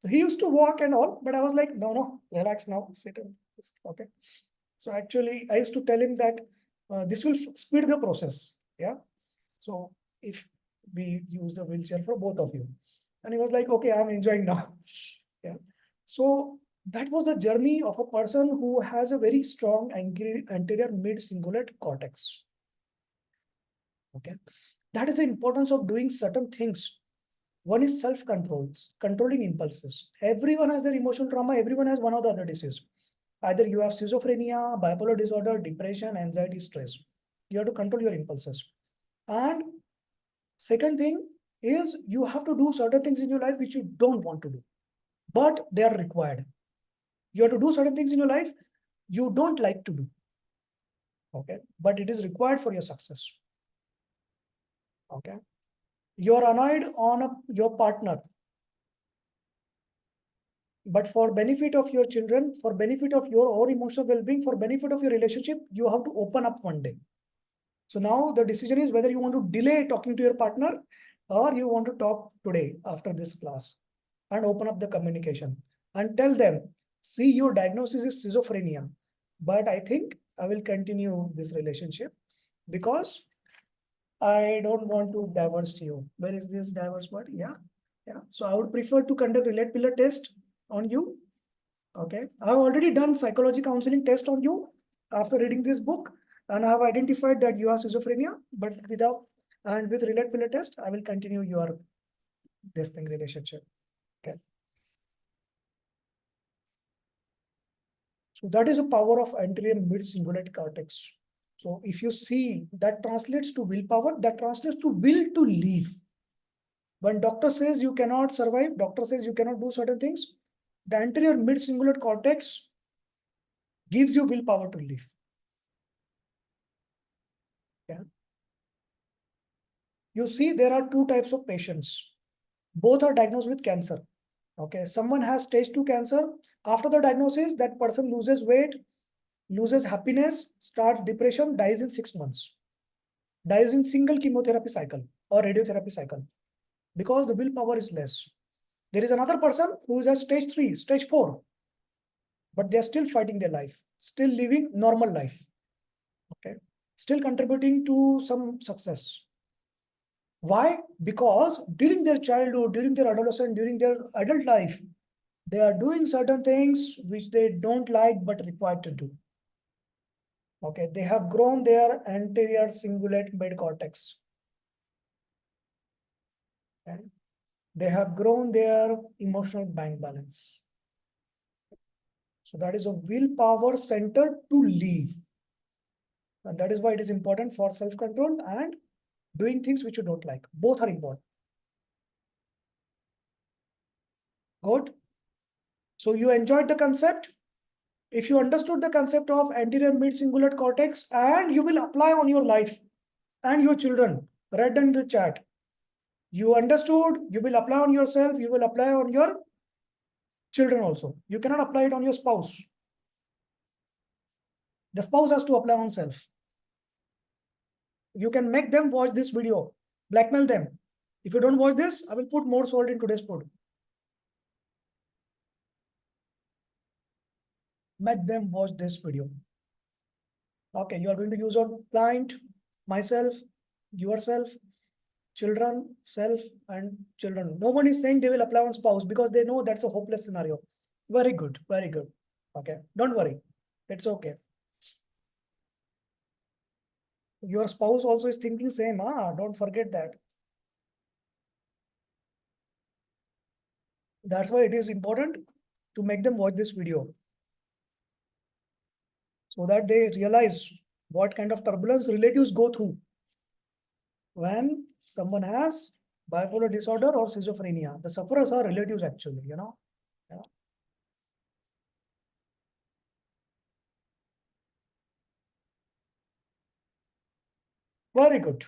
He used to walk and all, but I was like, no, relax now, sit in this. Okay. So actually, I used to tell him that this will speed the process. Yeah. So if we use the wheelchair for both of you, and he was like, okay, I'm enjoying now. Yeah. So that was the journey of a person who has a very strong anterior mid-cingulate cortex. Okay. That is the importance of doing certain things. One is self-control, controlling impulses. Everyone has their emotional trauma. Everyone has one or the other disease. Either you have schizophrenia, bipolar disorder, depression, anxiety, stress. You have to control your impulses. And second thing is you have to do certain things in your life which you don't want to do, but they are required. You have to do certain things in your life you don't like to do. Okay. But it is required for your success. Okay. You're annoyed on your partner, but for benefit of your children, for benefit of your own emotional well-being, for benefit of your relationship, you have to open up one day. So now the decision is whether you want to delay talking to your partner or you want to talk today after this class and open up the communication and tell them, see, your diagnosis is schizophrenia, but I think I will continue this relationship because I don't want to divorce you. Where is this divorce word? Yeah. Yeah. So I would prefer to conduct relate pillar test on you. Okay. I've already done psychology counseling test on you after reading this book, and I have identified that you have schizophrenia, but with relate pillar test, I will continue your this thing relationship. Okay. So that is the power of anterior mid-cingulate cortex. So if you see, that translates to willpower, that translates to will to live. When doctor says you cannot survive, doctor says you cannot do certain things, the anterior mid-cingulate cortex gives you willpower to live. Yeah. You see, there are two types of patients. Both are diagnosed with cancer. Okay. Someone has stage 2 cancer. After the diagnosis, that person loses weight, loses happiness, starts depression, dies in 6 months. Dies in single chemotherapy cycle or radiotherapy cycle because the willpower is less. There is another person who is at stage 3, stage 4, but they are still fighting their life, still living normal life. Okay. Still contributing to some success. Why? Because during their childhood, during their adolescence, during their adult life, they are doing certain things which they don't like but required to do. Okay, they have grown their anterior cingulate mid-cortex. Okay. They have grown their emotional bank balance. So that is a willpower center to leave. And that is why it is important for self-control and doing things which you don't like. Both are important. Good. So you enjoyed the concept. If you understood the concept of anterior mid-cingulate cortex and you will apply on your life and your children, write in the chat. You understood, you will apply on yourself, you will apply on your children also. You cannot apply it on your spouse. The spouse has to apply on self. You can make them watch this video, blackmail them. If you don't watch this, I will put more salt in today's food. Make them watch this video. Okay, you are going to use on client, myself, yourself, children, self, and children. No one is saying they will apply on spouse because they know that's a hopeless scenario. Very good, very good. Okay, don't worry. It's okay. Your spouse also is thinking same. Don't forget that. That's why it is important to make them watch this video so that they realize what kind of turbulence relatives go through when someone has bipolar disorder or schizophrenia. The sufferers are relatives actually, you know. Yeah. Very good.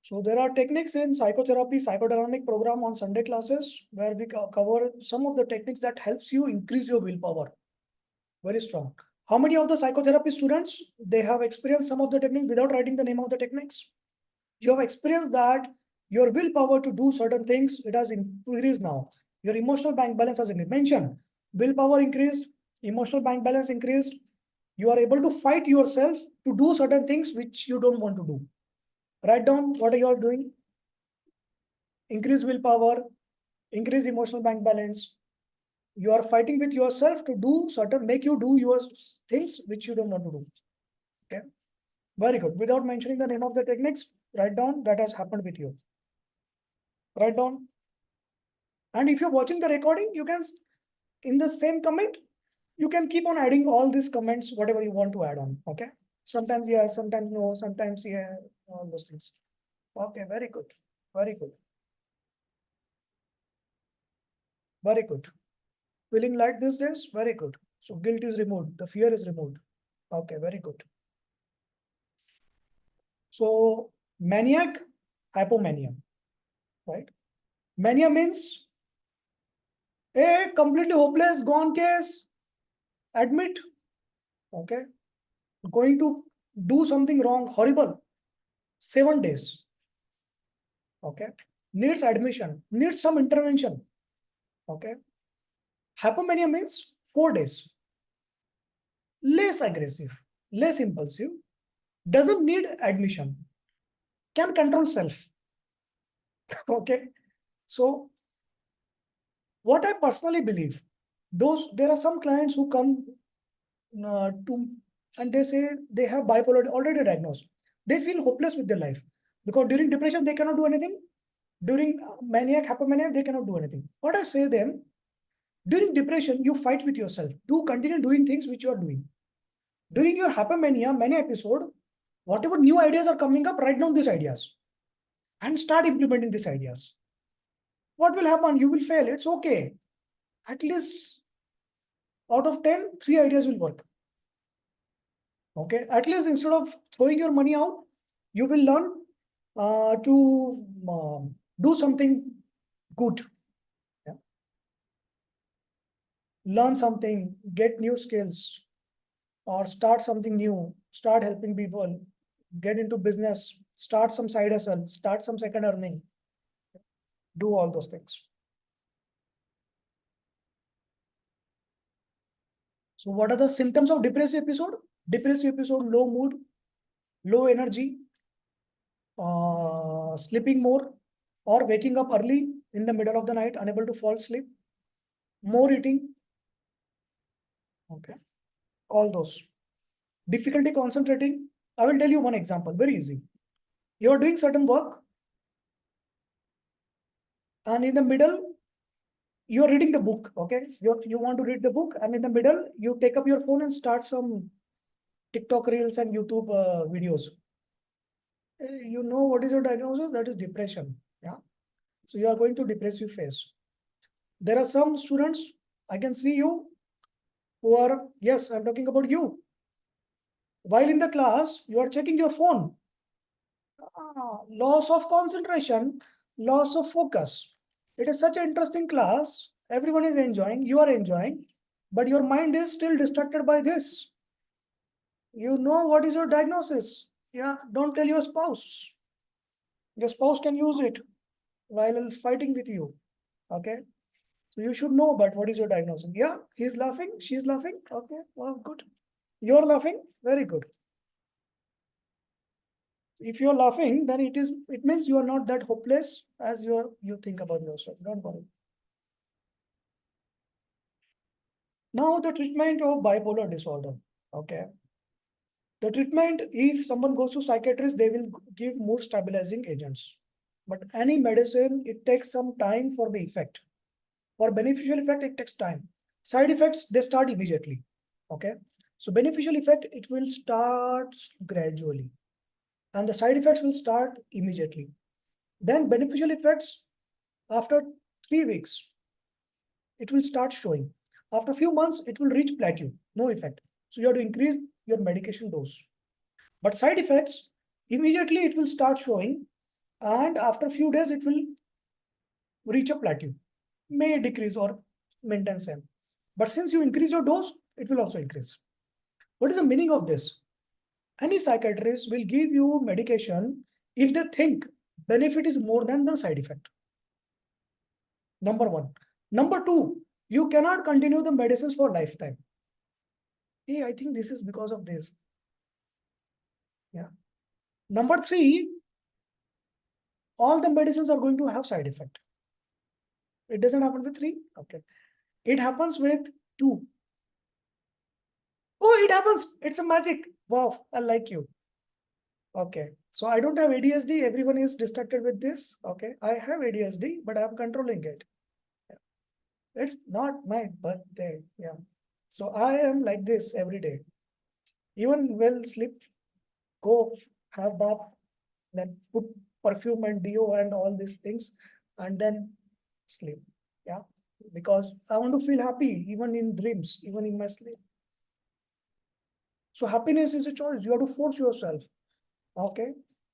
So there are techniques in psychotherapy, psychodynamic program on Sunday classes where we cover some of the techniques that helps you increase your willpower. Very strong. How many of the psychotherapy students, they have experienced some of the techniques without writing the name of the techniques? You have experienced that your willpower to do certain things, it has increased now. Your emotional bank balance has increased. Mention, willpower increased, emotional bank balance increased. You are able to fight yourself to do certain things which you don't want to do. Write down what are you doing. Increase willpower, increase emotional bank balance. You are fighting with yourself to do certain, make you do your things which you don't want to do. Okay. Very good. Without mentioning the name of the techniques, write down that has happened with you. Write down. And if you're watching the recording, you can, in the same comment, you can keep on adding all these comments, whatever you want to add on. Okay. Sometimes yes, sometimes no, sometimes yeah, all those things. Okay, very good. Very good. Very good. Feeling light these days? Very good. So guilt is removed. The fear is removed. Okay, very good. So maniac, hypomania, right? Mania means a completely hopeless, gone case, admit, okay, going to do something wrong, horrible, 7 days, okay, needs admission, needs some intervention, okay. Hypomania means 4 days, less aggressive, less impulsive, doesn't need admission, can control self, okay. So what I personally believe, there are some clients who come to and they say they have bipolar already diagnosed. They feel hopeless with their life because during depression they cannot do anything. During maniac, hypomania, they cannot do anything. What I say them, during depression, you fight with yourself to continue doing things which you are doing. During your hypomania, mania episode, whatever new ideas are coming up, write down these ideas and start implementing these ideas. What will happen? You will fail. It's okay. At least out of 10, 3 ideas will work. Okay. At least instead of throwing your money out, you will learn to do something good. Yeah. Learn something, get new skills, or start something new, start helping people, get into business, start some side hustle, start some second earning, do all those things. So what are the symptoms of depressive episode? Depressive episode, low mood, low energy, sleeping more, or waking up early in the middle of the night, unable to fall asleep, more eating. Okay. all those. Difficulty concentrating. I will tell you one example, very easy. You are doing certain work, and in the middle, you are reading the book. Okay, you want to read the book, and in the middle, you take up your phone and start some TikTok reels and YouTube videos. You know what is your diagnosis? That is depression. Yeah. So you are going to depressive phase. There are some students, I can see you, who are, yes, I'm talking about you. While in the class, you are checking your phone. Loss of concentration, loss of focus. It is such an interesting class. Everyone is enjoying, you are enjoying, but your mind is still distracted by this. You know what is your diagnosis. Yeah, don't tell your spouse. Your spouse can use it while fighting with you. Okay. So you should know about what is your diagnosis. Yeah, he's laughing, she's laughing. Okay, well, good. You're laughing, very good. If you're laughing, then it means you are not that hopeless as you think about yourself. Don't worry. Now the treatment of bipolar disorder. Okay. The treatment, if someone goes to psychiatrist, they will give mood stabilizing agents. But any medicine, it takes some time for the effect. For beneficial effect, it takes time. Side effects, they start immediately. Okay. So beneficial effect, it will start gradually. And the side effects will start immediately. Then beneficial effects, after 3 weeks, it will start showing. After a few months, it will reach plateau, no effect. So you have to increase your medication dose. But side effects, immediately it will start showing, and after a few days, it will reach a plateau, may decrease or maintain same. But since you increase your dose, it will also increase. What is the meaning of this? Any psychiatrist will give you medication if they think benefit is more than the side effect. Number one. Number two, you cannot continue the medicines for lifetime. Hey, I think this is because of this. Yeah. Number three, all the medicines are going to have side effect. It doesn't happen with three. Okay. It happens with two. Oh, it happens. It's a magic. Wow, I like you. Okay. So I don't have ADHD. Everyone is distracted with this. Okay. I have ADHD, but I'm controlling it. It's not my birthday. Yeah. So I am like this every day. Even when sleep, go have bath, then put perfume and deo and all these things, and then sleep. Yeah. Because I want to feel happy even in dreams, even in my sleep. So happiness is a choice. You have to force yourself. Okay.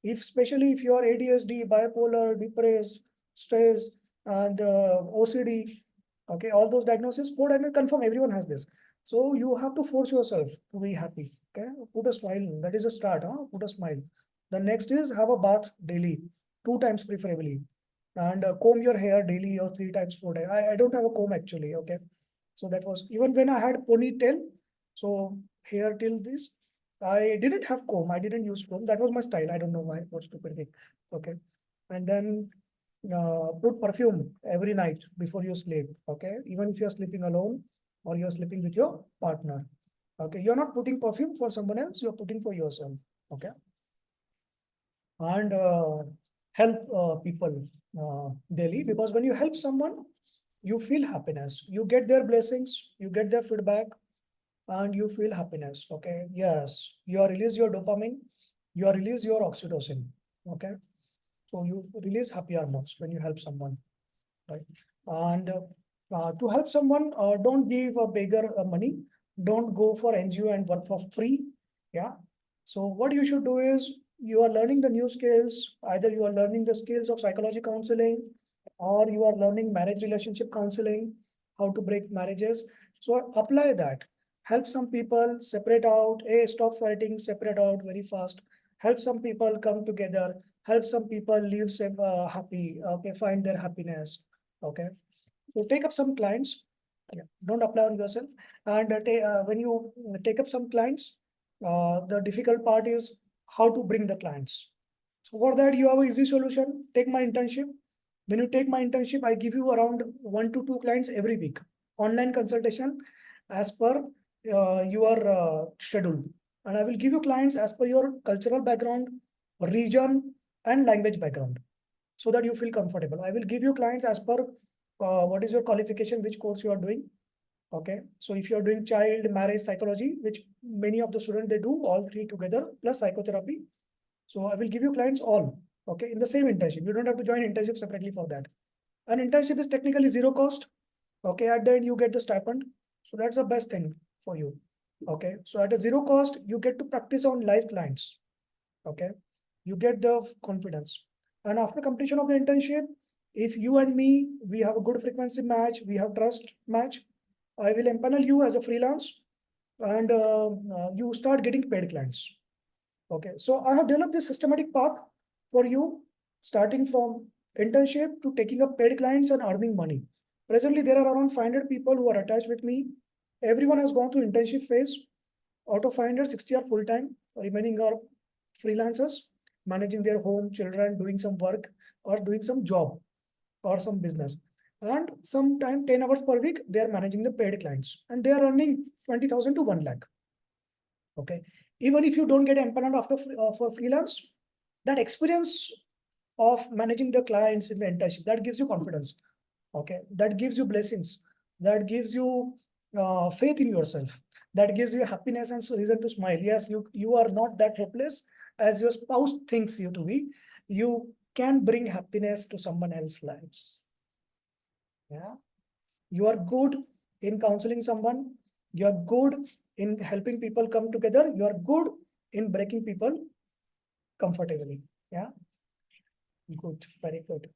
Especially if you are ADHD, bipolar, depressed, stressed, and OCD, okay, all those diagnoses, four diagnoses, confirm everyone has this. So you have to force yourself to be happy. Okay, put a smile. That is a start. Huh? Put a smile. The next is have a bath daily, 2 times preferably, and comb your hair daily or 3 times, 4 times. I don't have a comb actually. Okay, so that was even when I had ponytail. So hair till this, I didn't have comb. I didn't use comb. That was my style. I don't know why. What stupid thing. Okay. And then put perfume every night before you sleep. Okay. Even if you're sleeping alone or you're sleeping with your partner. Okay. You're not putting perfume for someone else. You're putting for yourself. Okay. And help people daily, because when you help someone, you feel happiness. You get their blessings. You get their feedback and you feel happiness. Okay. Yes. You are release your dopamine. You are release your oxytocin. Okay. So you release happy hormones when you help someone. Right. And to help someone, don't give a beggar money. Don't go for NGO and work for free. Yeah. So what you should do is you are learning the new skills. Either you are learning the skills of psychology counseling, or you are learning marriage relationship counseling, how to break marriages. So apply that. Help some people separate out. Hey, stop fighting. Separate out very fast. Help some people come together. Help some people live happy. Okay, find their happiness. Okay. So take up some clients. Yeah. Don't apply on yourself. And when you take up some clients, the difficult part is how to bring the clients. So for that, you have an easy solution. Take my internship. When you take my internship, I give you around 1 to 2 clients every week. Online consultation as per your schedule, and I will give you clients as per your cultural background, region, and language background, so that you feel comfortable. I will give you clients as per what is your qualification, which course you are doing. Okay, so if you are doing child marriage psychology, which many of the students they do all three together plus psychotherapy, so I will give you clients all, okay, in the same internship. You don't have to join internship separately for that. An internship is technically zero cost. Okay, at the end you get the stipend. So that's the best thing for you. Okay, so at a zero cost, you get to practice on live clients. Okay, you get the confidence. And after completion of the internship, if you and me, we have a good frequency match, we have trust match, I will empanel you as a freelance, and you start getting paid clients. Okay, so I have developed this systematic path for you, starting from internship to taking up paid clients and earning money. Presently, there are around 500 people who are attached with me. Everyone has gone through internship phase. Out of 560 are full-time, remaining are freelancers, managing their home, children, doing some work or doing some job or some business. And sometime 10 hours per week, they are managing the paid clients and they are earning 20,000 to 1 lakh. Okay. Even if you don't get empaneled after for freelance, that experience of managing the clients in the internship, that gives you confidence. Okay. That gives you blessings. That gives you faith in yourself. That gives you happiness and reason to smile. Yes, you are not that hopeless as your spouse thinks you to be. You can bring happiness to someone else's lives. Yeah. You are good in counseling someone. You are good in helping people come together. You are good in breaking people comfortably. Yeah. Good. Very good.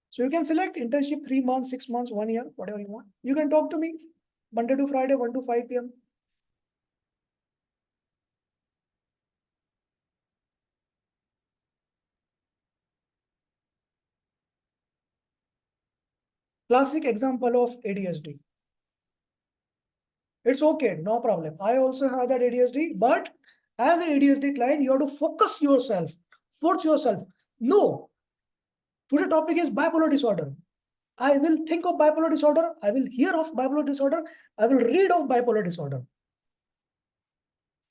So you can select internship 3 months, 6 months, 1 year, whatever you want. You can talk to me Monday to Friday, 1 to 5 p.m. Classic example of ADHD. It's okay, no problem. I also have that ADHD, but as an ADHD client, you have to focus yourself, force yourself. No, today topic is bipolar disorder. I will think of bipolar disorder. I will hear of bipolar disorder. I will read of bipolar disorder.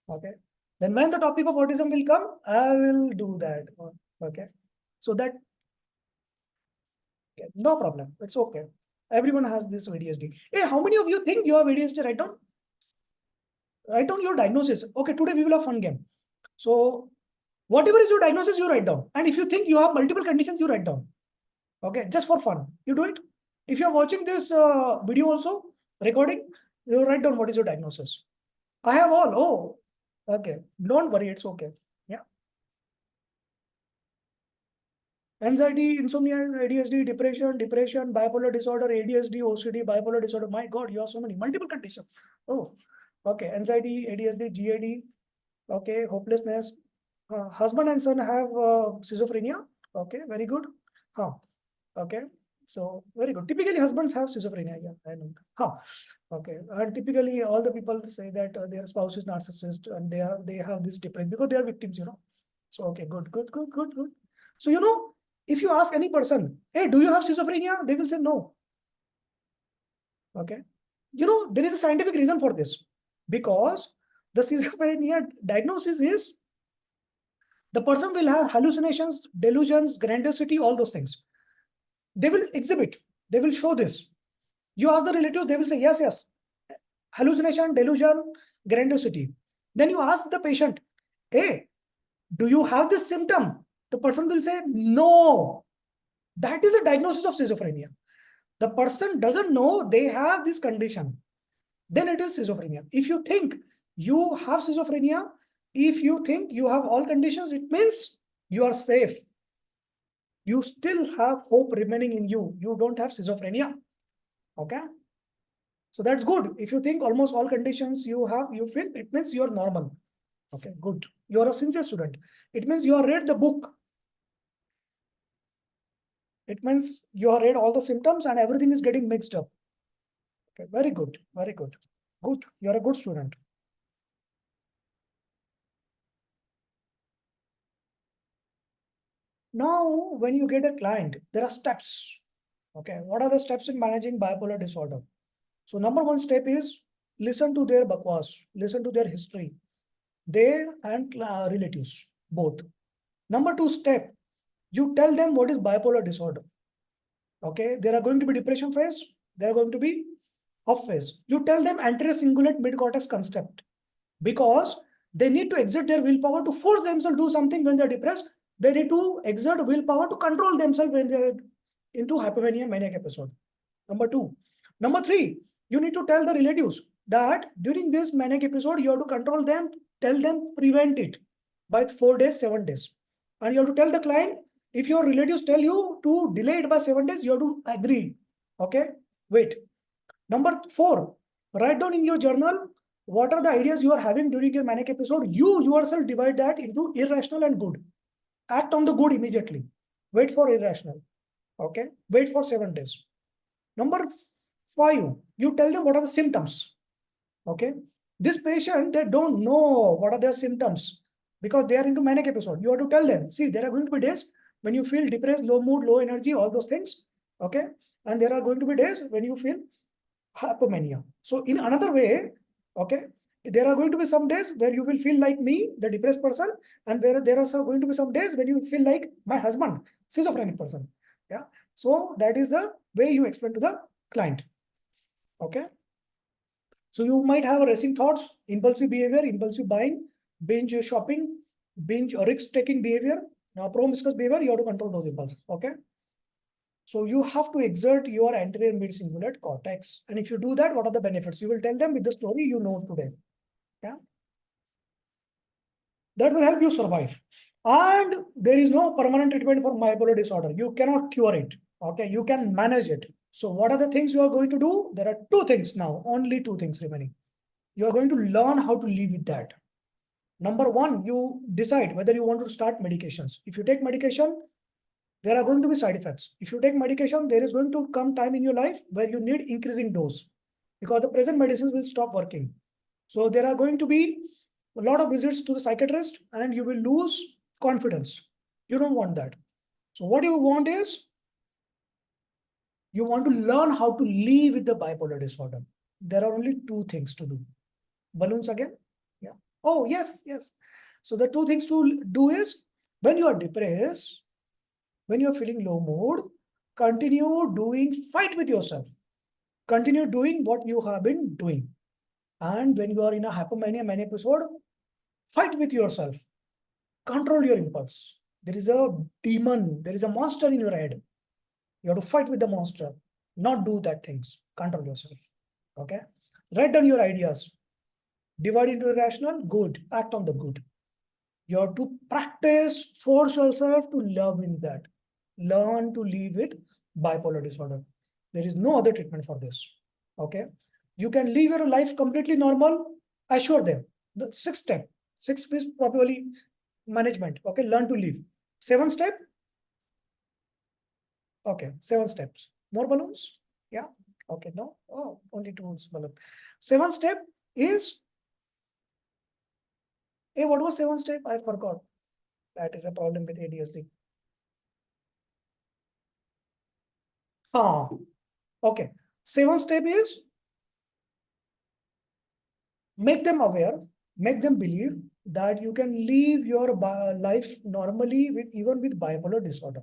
Okay. Then when the topic of autism will come, I will do that. Okay. So that, okay, no problem. It's okay. Everyone has this ADHD. Hey, how many of you think you have ADHD? Write down your diagnosis. Okay, today we will have fun game. So whatever is your diagnosis, you write down. And if you think you have multiple conditions, you write down. Okay, just for fun. You do it. If you're watching this video also, recording, you write down what is your diagnosis. I have all. Oh, okay. Don't worry, it's okay. Yeah. Anxiety, insomnia, ADHD, depression, bipolar disorder, ADHD, OCD, bipolar disorder. My God, you have so many multiple conditions. Oh, okay. Anxiety, ADHD, GAD. Okay, hopelessness. Husband and son have schizophrenia. Okay, very good. Huh. Okay, so very good. Typically, husbands have schizophrenia. Yeah, I know. Huh. Okay, and typically, all the people say that their spouse is narcissist and they have this depression because they are victims. So okay, good. So if you ask any person, hey, do you have schizophrenia? They will say no. Okay, there is a scientific reason for this because the schizophrenia diagnosis is the person will have hallucinations, delusions, grandiosity, all those things. They will exhibit, they will show this. You ask the relatives, they will say, yes. Hallucination, delusion, grandiosity. Then you ask the patient, hey, do you have this symptom? The person will say, no. That is a diagnosis of schizophrenia. The person doesn't know they have this condition. Then it is schizophrenia. If you think you have schizophrenia, if you think you have all conditions, it means you are safe. You still have hope remaining in you. You don't have schizophrenia. Okay. So that's good. If you think almost all conditions you feel, it means you're normal. Okay, good. You're a sincere student. It means you have read the book. It means you have read all the symptoms and everything is getting mixed up. Okay, very good. Very good. Good. You're a good student. Now, when you get a client, there are steps. Okay, what are the steps in managing bipolar disorder? So number one step is listen to their bakwas, listen to their history, their and relatives, both. Number 2 step, you tell them what is bipolar disorder. Okay, there are going to be depression phase, there are going to be off phase. You tell them anterior cingulate mid-cortex concept, because they need to exert their willpower to force themselves to do something when they're depressed. They need to exert willpower to control themselves when they're into hypomania maniac episode. Number 2. Number 3, you need to tell the relatives that during this manic episode, you have to control them, tell them, prevent it by 4 days, 7 days. And you have to tell the client, if your relatives tell you to delay it by 7 days, you have to agree. Okay, wait. Number 4, write down in your journal what are the ideas you are having during your manic episode. You yourself divide that into irrational and good. Act on the good immediately. Wait for irrational. Okay, wait for 7 days. Number 5, you tell them what are the symptoms. Okay, this patient, they don't know what are their symptoms because they are into manic episode. You have to tell them, see, there are going to be days when you feel depressed, low mood, low energy, all those things. Okay, and there are going to be days when you feel hypomania. So in another way, okay, there are going to be some days where you will feel like me, the depressed person, and where there are going to be some days when you feel like my husband, schizophrenic person. Yeah, so that is the way you explain to the client. Okay, so you might have racing thoughts, impulsive behavior, impulsive buying, binge shopping, binge or risk-taking behavior, promiscuous behavior. You have to control those impulses. Okay, so you have to exert your anterior mid-cingulate cortex. And if you do that, what are the benefits? You will tell them with the story you know today. Yeah, that will help you survive. And there is no permanent treatment for bipolar disorder. You cannot cure it. Okay, you can manage it. So what are the things you are going to do? There are 2 things now, only 2 things remaining. You are going to learn how to live with that. Number 1, you decide whether you want to start medications. If you take medication, there are going to be side effects. If you take medication, there is going to come time in your life where you need increasing dose because the present medicines will stop working. So there are going to be a lot of visits to the psychiatrist and you will lose confidence. You don't want that. So what you want is, you want to learn how to live with the bipolar disorder. There are only 2 things to do. Balloons again? Yeah. Oh, yes, yes. So the 2 things to do is, when you are depressed, when you are feeling low mood, continue doing, fight with yourself. Continue doing what you have been doing. And when you are in a hypomania mania episode, fight with yourself. Control your impulse. There is a demon, there is a monster in your head. You have to fight with the monster, not do that things. Control yourself. Okay? Write down your ideas. Divide into irrational, good. Act on the good. You have to practice, force yourself to love in that. Learn to live with bipolar disorder. There is no other treatment for this. Okay? You can live your life completely normal. Assure them. The 6th step. 6 is probably management. Okay? Learn to live. 7th step. Okay. 7 steps. More balloons? Yeah. Okay. No. Oh, only 2 balloons. 7th step is, hey, what was 7th step? I forgot. That is a problem with ADHD. Okay. 7th step is, make them aware, make them believe that you can live your life normally with even with bipolar disorder.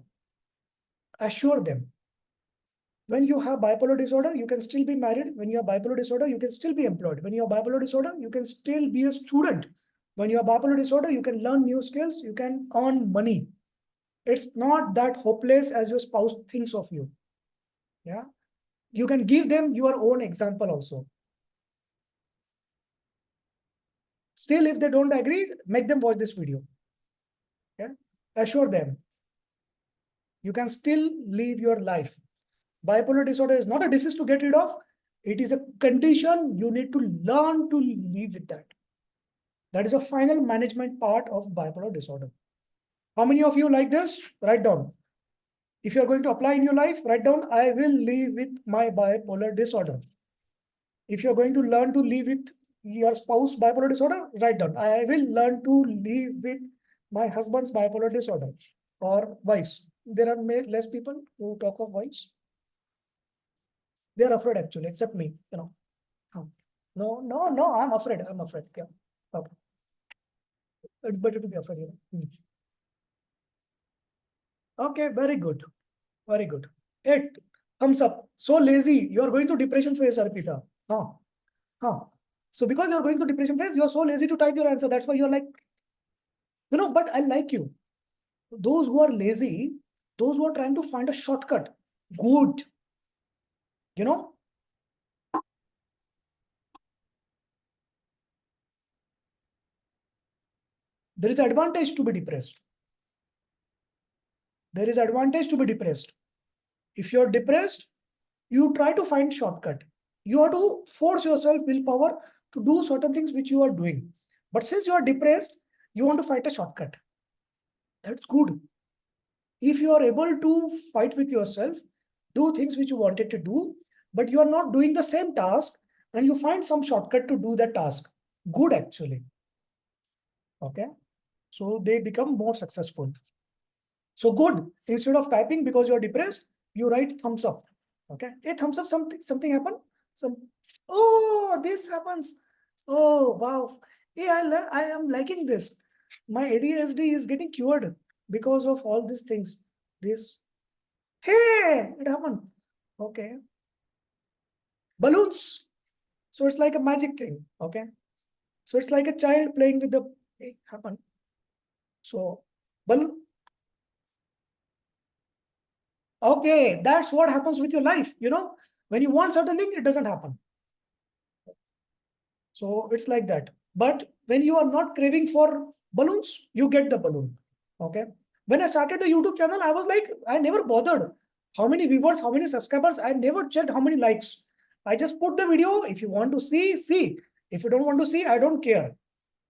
Assure them. When you have bipolar disorder, you can still be married. When you have bipolar disorder, you can still be employed. When you have bipolar disorder, you can still be a student. When you have bipolar disorder, you can learn new skills, you can earn money. It's not that hopeless as your spouse thinks of you. Yeah. You can give them your own example also. Still, if they don't agree, make them watch this video. Yeah? Assure them. You can still live your life. Bipolar disorder is not a disease to get rid of. It is a condition. You need to learn to live with that. That is a final management part of bipolar disorder. How many of you like this? Write down. If you're going to apply in your life, write down, I will live with my bipolar disorder. If you're going to learn to live with your spouse bipolar disorder, write down, I will learn to live with my husband's bipolar disorder, or wives. There are less people who talk of wives. They are afraid actually, except me, you know. No, I'm afraid. Yeah. Okay. It's better to be afraid. Okay, very good. Very good. 8. Thumbs up. So lazy. You are going to depression phase, Arpita. Huh. Huh. So because you're going to depression phase, you're so lazy to type your answer. That's why you're like, but I like you. Those who are lazy, those who are trying to find a shortcut. Good. You know, there is advantage to be depressed. There is advantage to be depressed. If you're depressed, you try to find shortcut. You have to force yourself willpower to do certain things which you are doing. But since you are depressed, you want to find a shortcut. That's good. If you are able to fight with yourself, do things which you wanted to do, but you are not doing the same task, and you find some shortcut to do that task. Good, actually. Okay. So they become more successful. So good. Instead of typing because you're depressed, you write thumbs up. Okay. Hey, thumbs up, something happened. Oh, this happens. Oh, wow. Hey, I am liking this. My ADHD is getting cured because of all these things. This. Hey, it happened. Okay. Balloons. So it's like a magic thing. Okay. So it's like a child playing with the, hey, happened. So balloon. Okay, that's what happens with your life. When you want certain thing, it doesn't happen. So it's like that. But when you are not craving for balloons, you get the balloon. Okay. When I started the YouTube channel, I was like, I never bothered how many viewers, how many subscribers. I never checked how many likes. I just put the video. If you want to see, see. If you don't want to see, I don't care.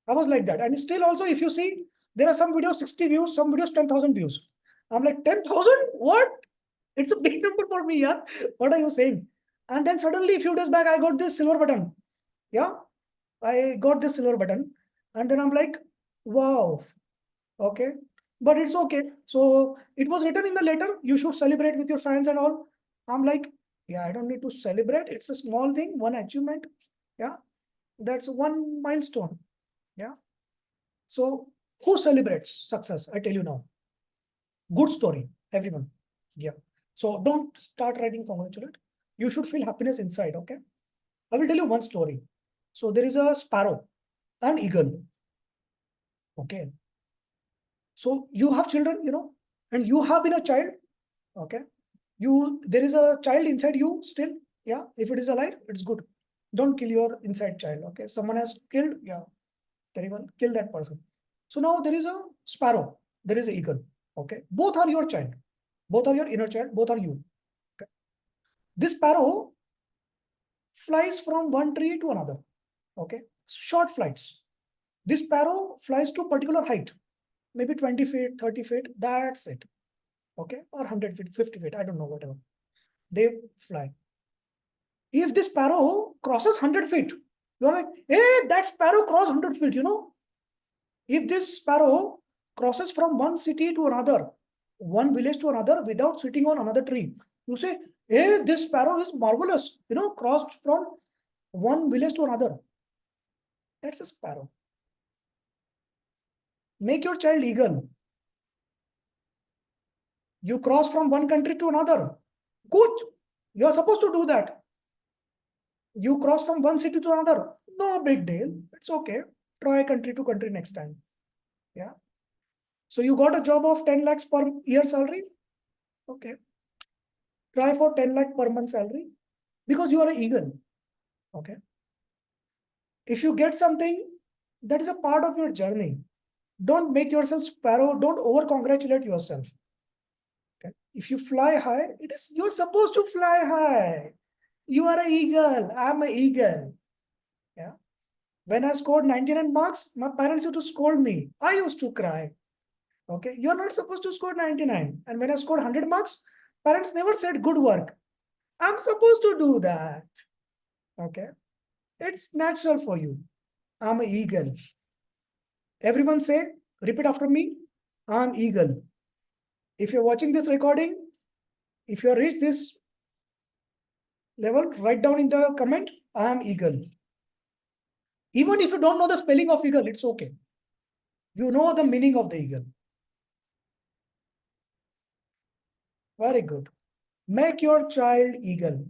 I was like that. And still also, if you see, there are some videos 60 views, some videos 10,000 views. I'm like, 10,000? What? It's a big number for me, yeah. What are you saying? And then suddenly, a few days back, I got this silver button. Yeah, I got this silver button. And then I'm like, wow, okay. But it's okay. So it was written in the letter, you should celebrate with your fans and all. I'm like, yeah, I don't need to celebrate. It's a small thing, one achievement. Yeah, that's one milestone. Yeah. So who celebrates success? I tell you now. Good story, everyone. Yeah. So don't start writing congratulate. You should feel happiness inside. Okay. I will tell you one story. So there is a sparrow and eagle. Okay. So you have children, and you have been a child. Okay. There is a child inside you still. Yeah. If it is alive, it's good. Don't kill your inside child. Okay. Someone has killed. Yeah. Terrible. Kill that person. So now there is a sparrow. There is an eagle. Okay. Both are your child. Both are your inner child. Both are you. Okay. This sparrow flies from one tree to another. Okay. Short flights. This sparrow flies to a particular height, maybe 20 feet, 30 feet. That's it. Okay. Or 100 feet, 50 feet. I don't know, whatever. They fly. If this sparrow crosses 100 feet, you're like, hey, that sparrow crossed 100 feet, If this sparrow crosses from one city to another, one village to another without sitting on another tree, you say, hey, this sparrow is marvelous, crossed from one village to another. That's a sparrow. Make your child eagle. You cross from one country to another. Good. You are supposed to do that. You cross from one city to another. No big deal. It's okay. Try country to country next time. Yeah. So you got a job of 10 lakhs per year salary. Okay. Try for 10 lakh per month salary because you are an eagle. Okay. If you get something, that is a part of your journey. Don't make yourself sparrow. Don't over congratulate yourself. Okay. If you fly high, you're supposed to fly high. You are an eagle. I'm an eagle. Yeah. When I scored 99 marks, my parents used to scold me. I used to cry. Okay. You're not supposed to score 99. And when I scored 100 marks, parents never said good work. I'm supposed to do that. Okay. It's natural for you. I'm an eagle. Everyone say, repeat after me. I'm eagle. If you're watching this recording, if you reach this level, write down in the comment, I am eagle. Even if you don't know the spelling of eagle, it's okay. You know the meaning of the eagle. Very good. Make your child eagle.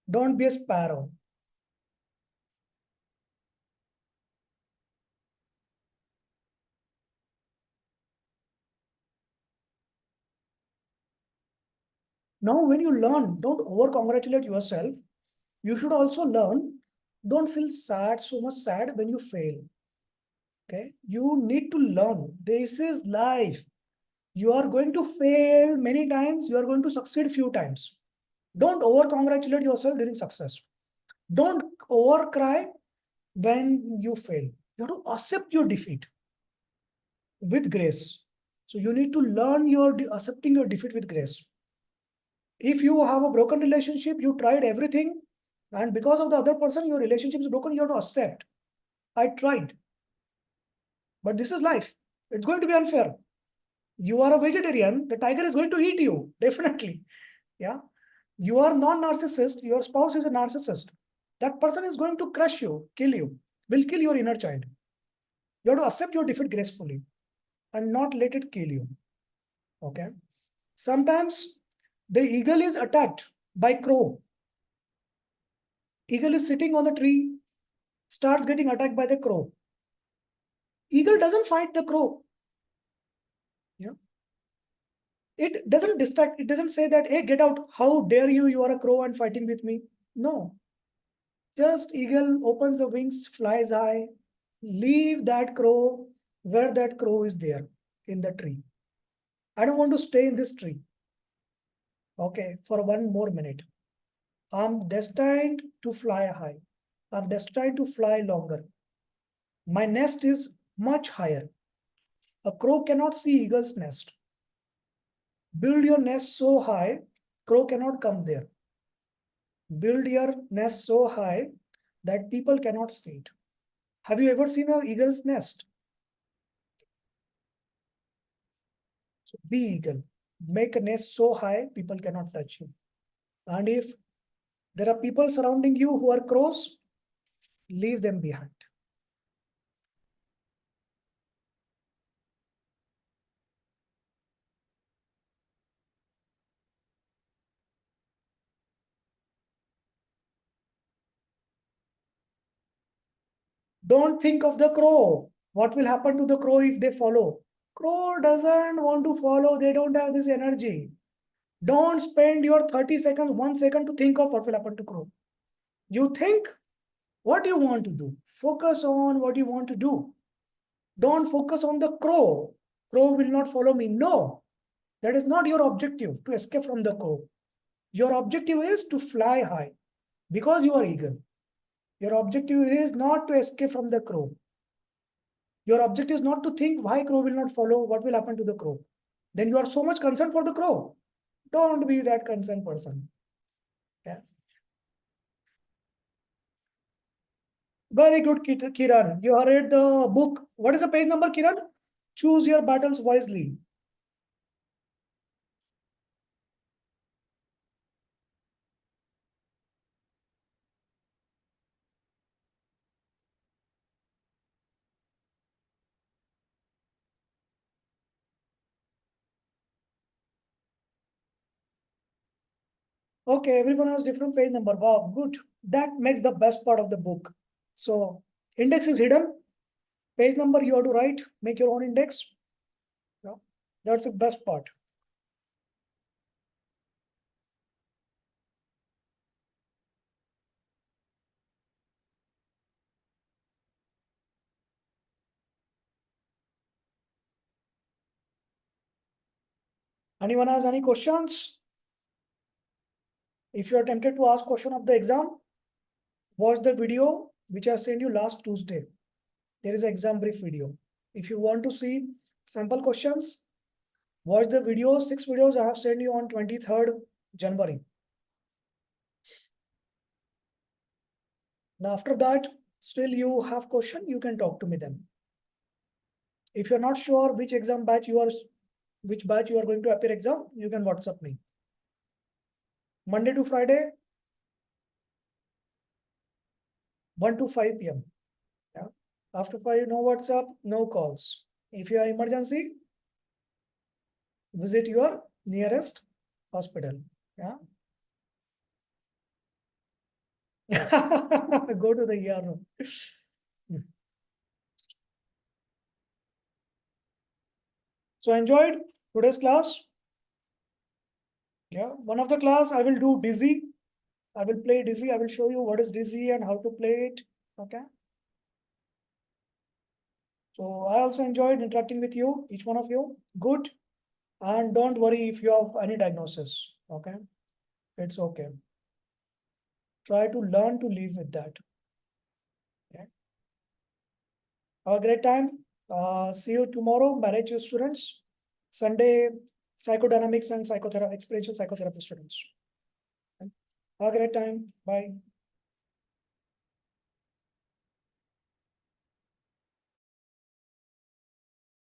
Don't be a sparrow. Now, when you learn, don't over-congratulate yourself. You should also learn, don't feel sad, so much sad when you fail. Okay? You need to learn. This is life. You are going to fail many times. You are going to succeed few times. Don't over-congratulate yourself during success. Don't over-cry when you fail. You have to accept your defeat with grace. So you need to learn your accepting your defeat with grace. If you have a broken relationship, you tried everything, and because of the other person, your relationship is broken, you have to accept. I tried, but this is life. It's going to be unfair. You are a vegetarian, the tiger is going to eat you, definitely. Yeah. You are non-narcissist, your spouse is a narcissist. That person is going to crush you, will kill your inner child. You have to accept your defeat gracefully and not let it kill you. Okay. Sometimes the eagle is attacked by crow. Eagle is sitting on the tree, starts getting attacked by the crow. Eagle doesn't fight the crow. Yeah. It doesn't distract. It doesn't say that, hey, get out. How dare you? You are a crow and fighting with me. No. Just eagle opens the wings, flies high, leave that crow where that crow is there in the tree. I don't want to stay in this tree. Okay, for one more minute. I'm destined to fly high. I'm destined to fly longer. My nest is much higher. A crow cannot see eagle's nest. Build your nest so high, crow cannot come there. Build your nest so high that people cannot see it. Have you ever seen an eagle's nest? So be eagle. Make a nest so high, people cannot touch you. And if there are people surrounding you who are crows, leave them behind. Don't think of the crow. What will happen to the crow if they follow? Crow doesn't want to follow. They don't have this energy. Don't spend your 30 seconds, 1 second to think of what will happen to crow. You think what you want to do. Focus on what you want to do. Don't focus on the crow. Crow will not follow me. No, that is not your objective to escape from the crow. Your objective is to fly high because you are eagle. Your objective is not to escape from the crow. Your objective is not to think why crow will not follow, what will happen to the crow. Then you are so much concerned for the crow. Don't be that concerned person. Yeah. Very good, Kiran. You have read the book. What is the page number, Kiran? Choose your battles wisely. Okay, everyone has different page number. Wow, good. That makes the best part of the book. So index is hidden. Page number you have to write. Make your own index. Yeah, that's the best part. Anyone has any questions? If you are tempted to ask question of the exam, watch the video which I sent you last Tuesday. There is an exam brief video. If you want to see sample questions, watch the video. 6 videos I have sent you on 23rd January. Now after that, still you have question, you can talk to me then. If you're not sure which batch you are going to appear exam, you can WhatsApp me. Monday to Friday, 1 to 5 p.m. After 5, no WhatsApp, no calls. If you are emergency, visit your nearest hospital. Yeah. Go to the ER room. So enjoyed today's class. Yeah. One of the class I will do dizzy. I will play dizzy. I will show you what is dizzy and how to play it. Okay. So I also enjoyed interacting with you, each one of you. Good. And don't worry if you have any diagnosis. Okay. It's okay. Try to learn to live with that. Okay. Have a great time. See you tomorrow, marriage students. Sunday, psychodynamics and psychotherapy, experiential psychotherapy students. Okay. Have a great time. Bye.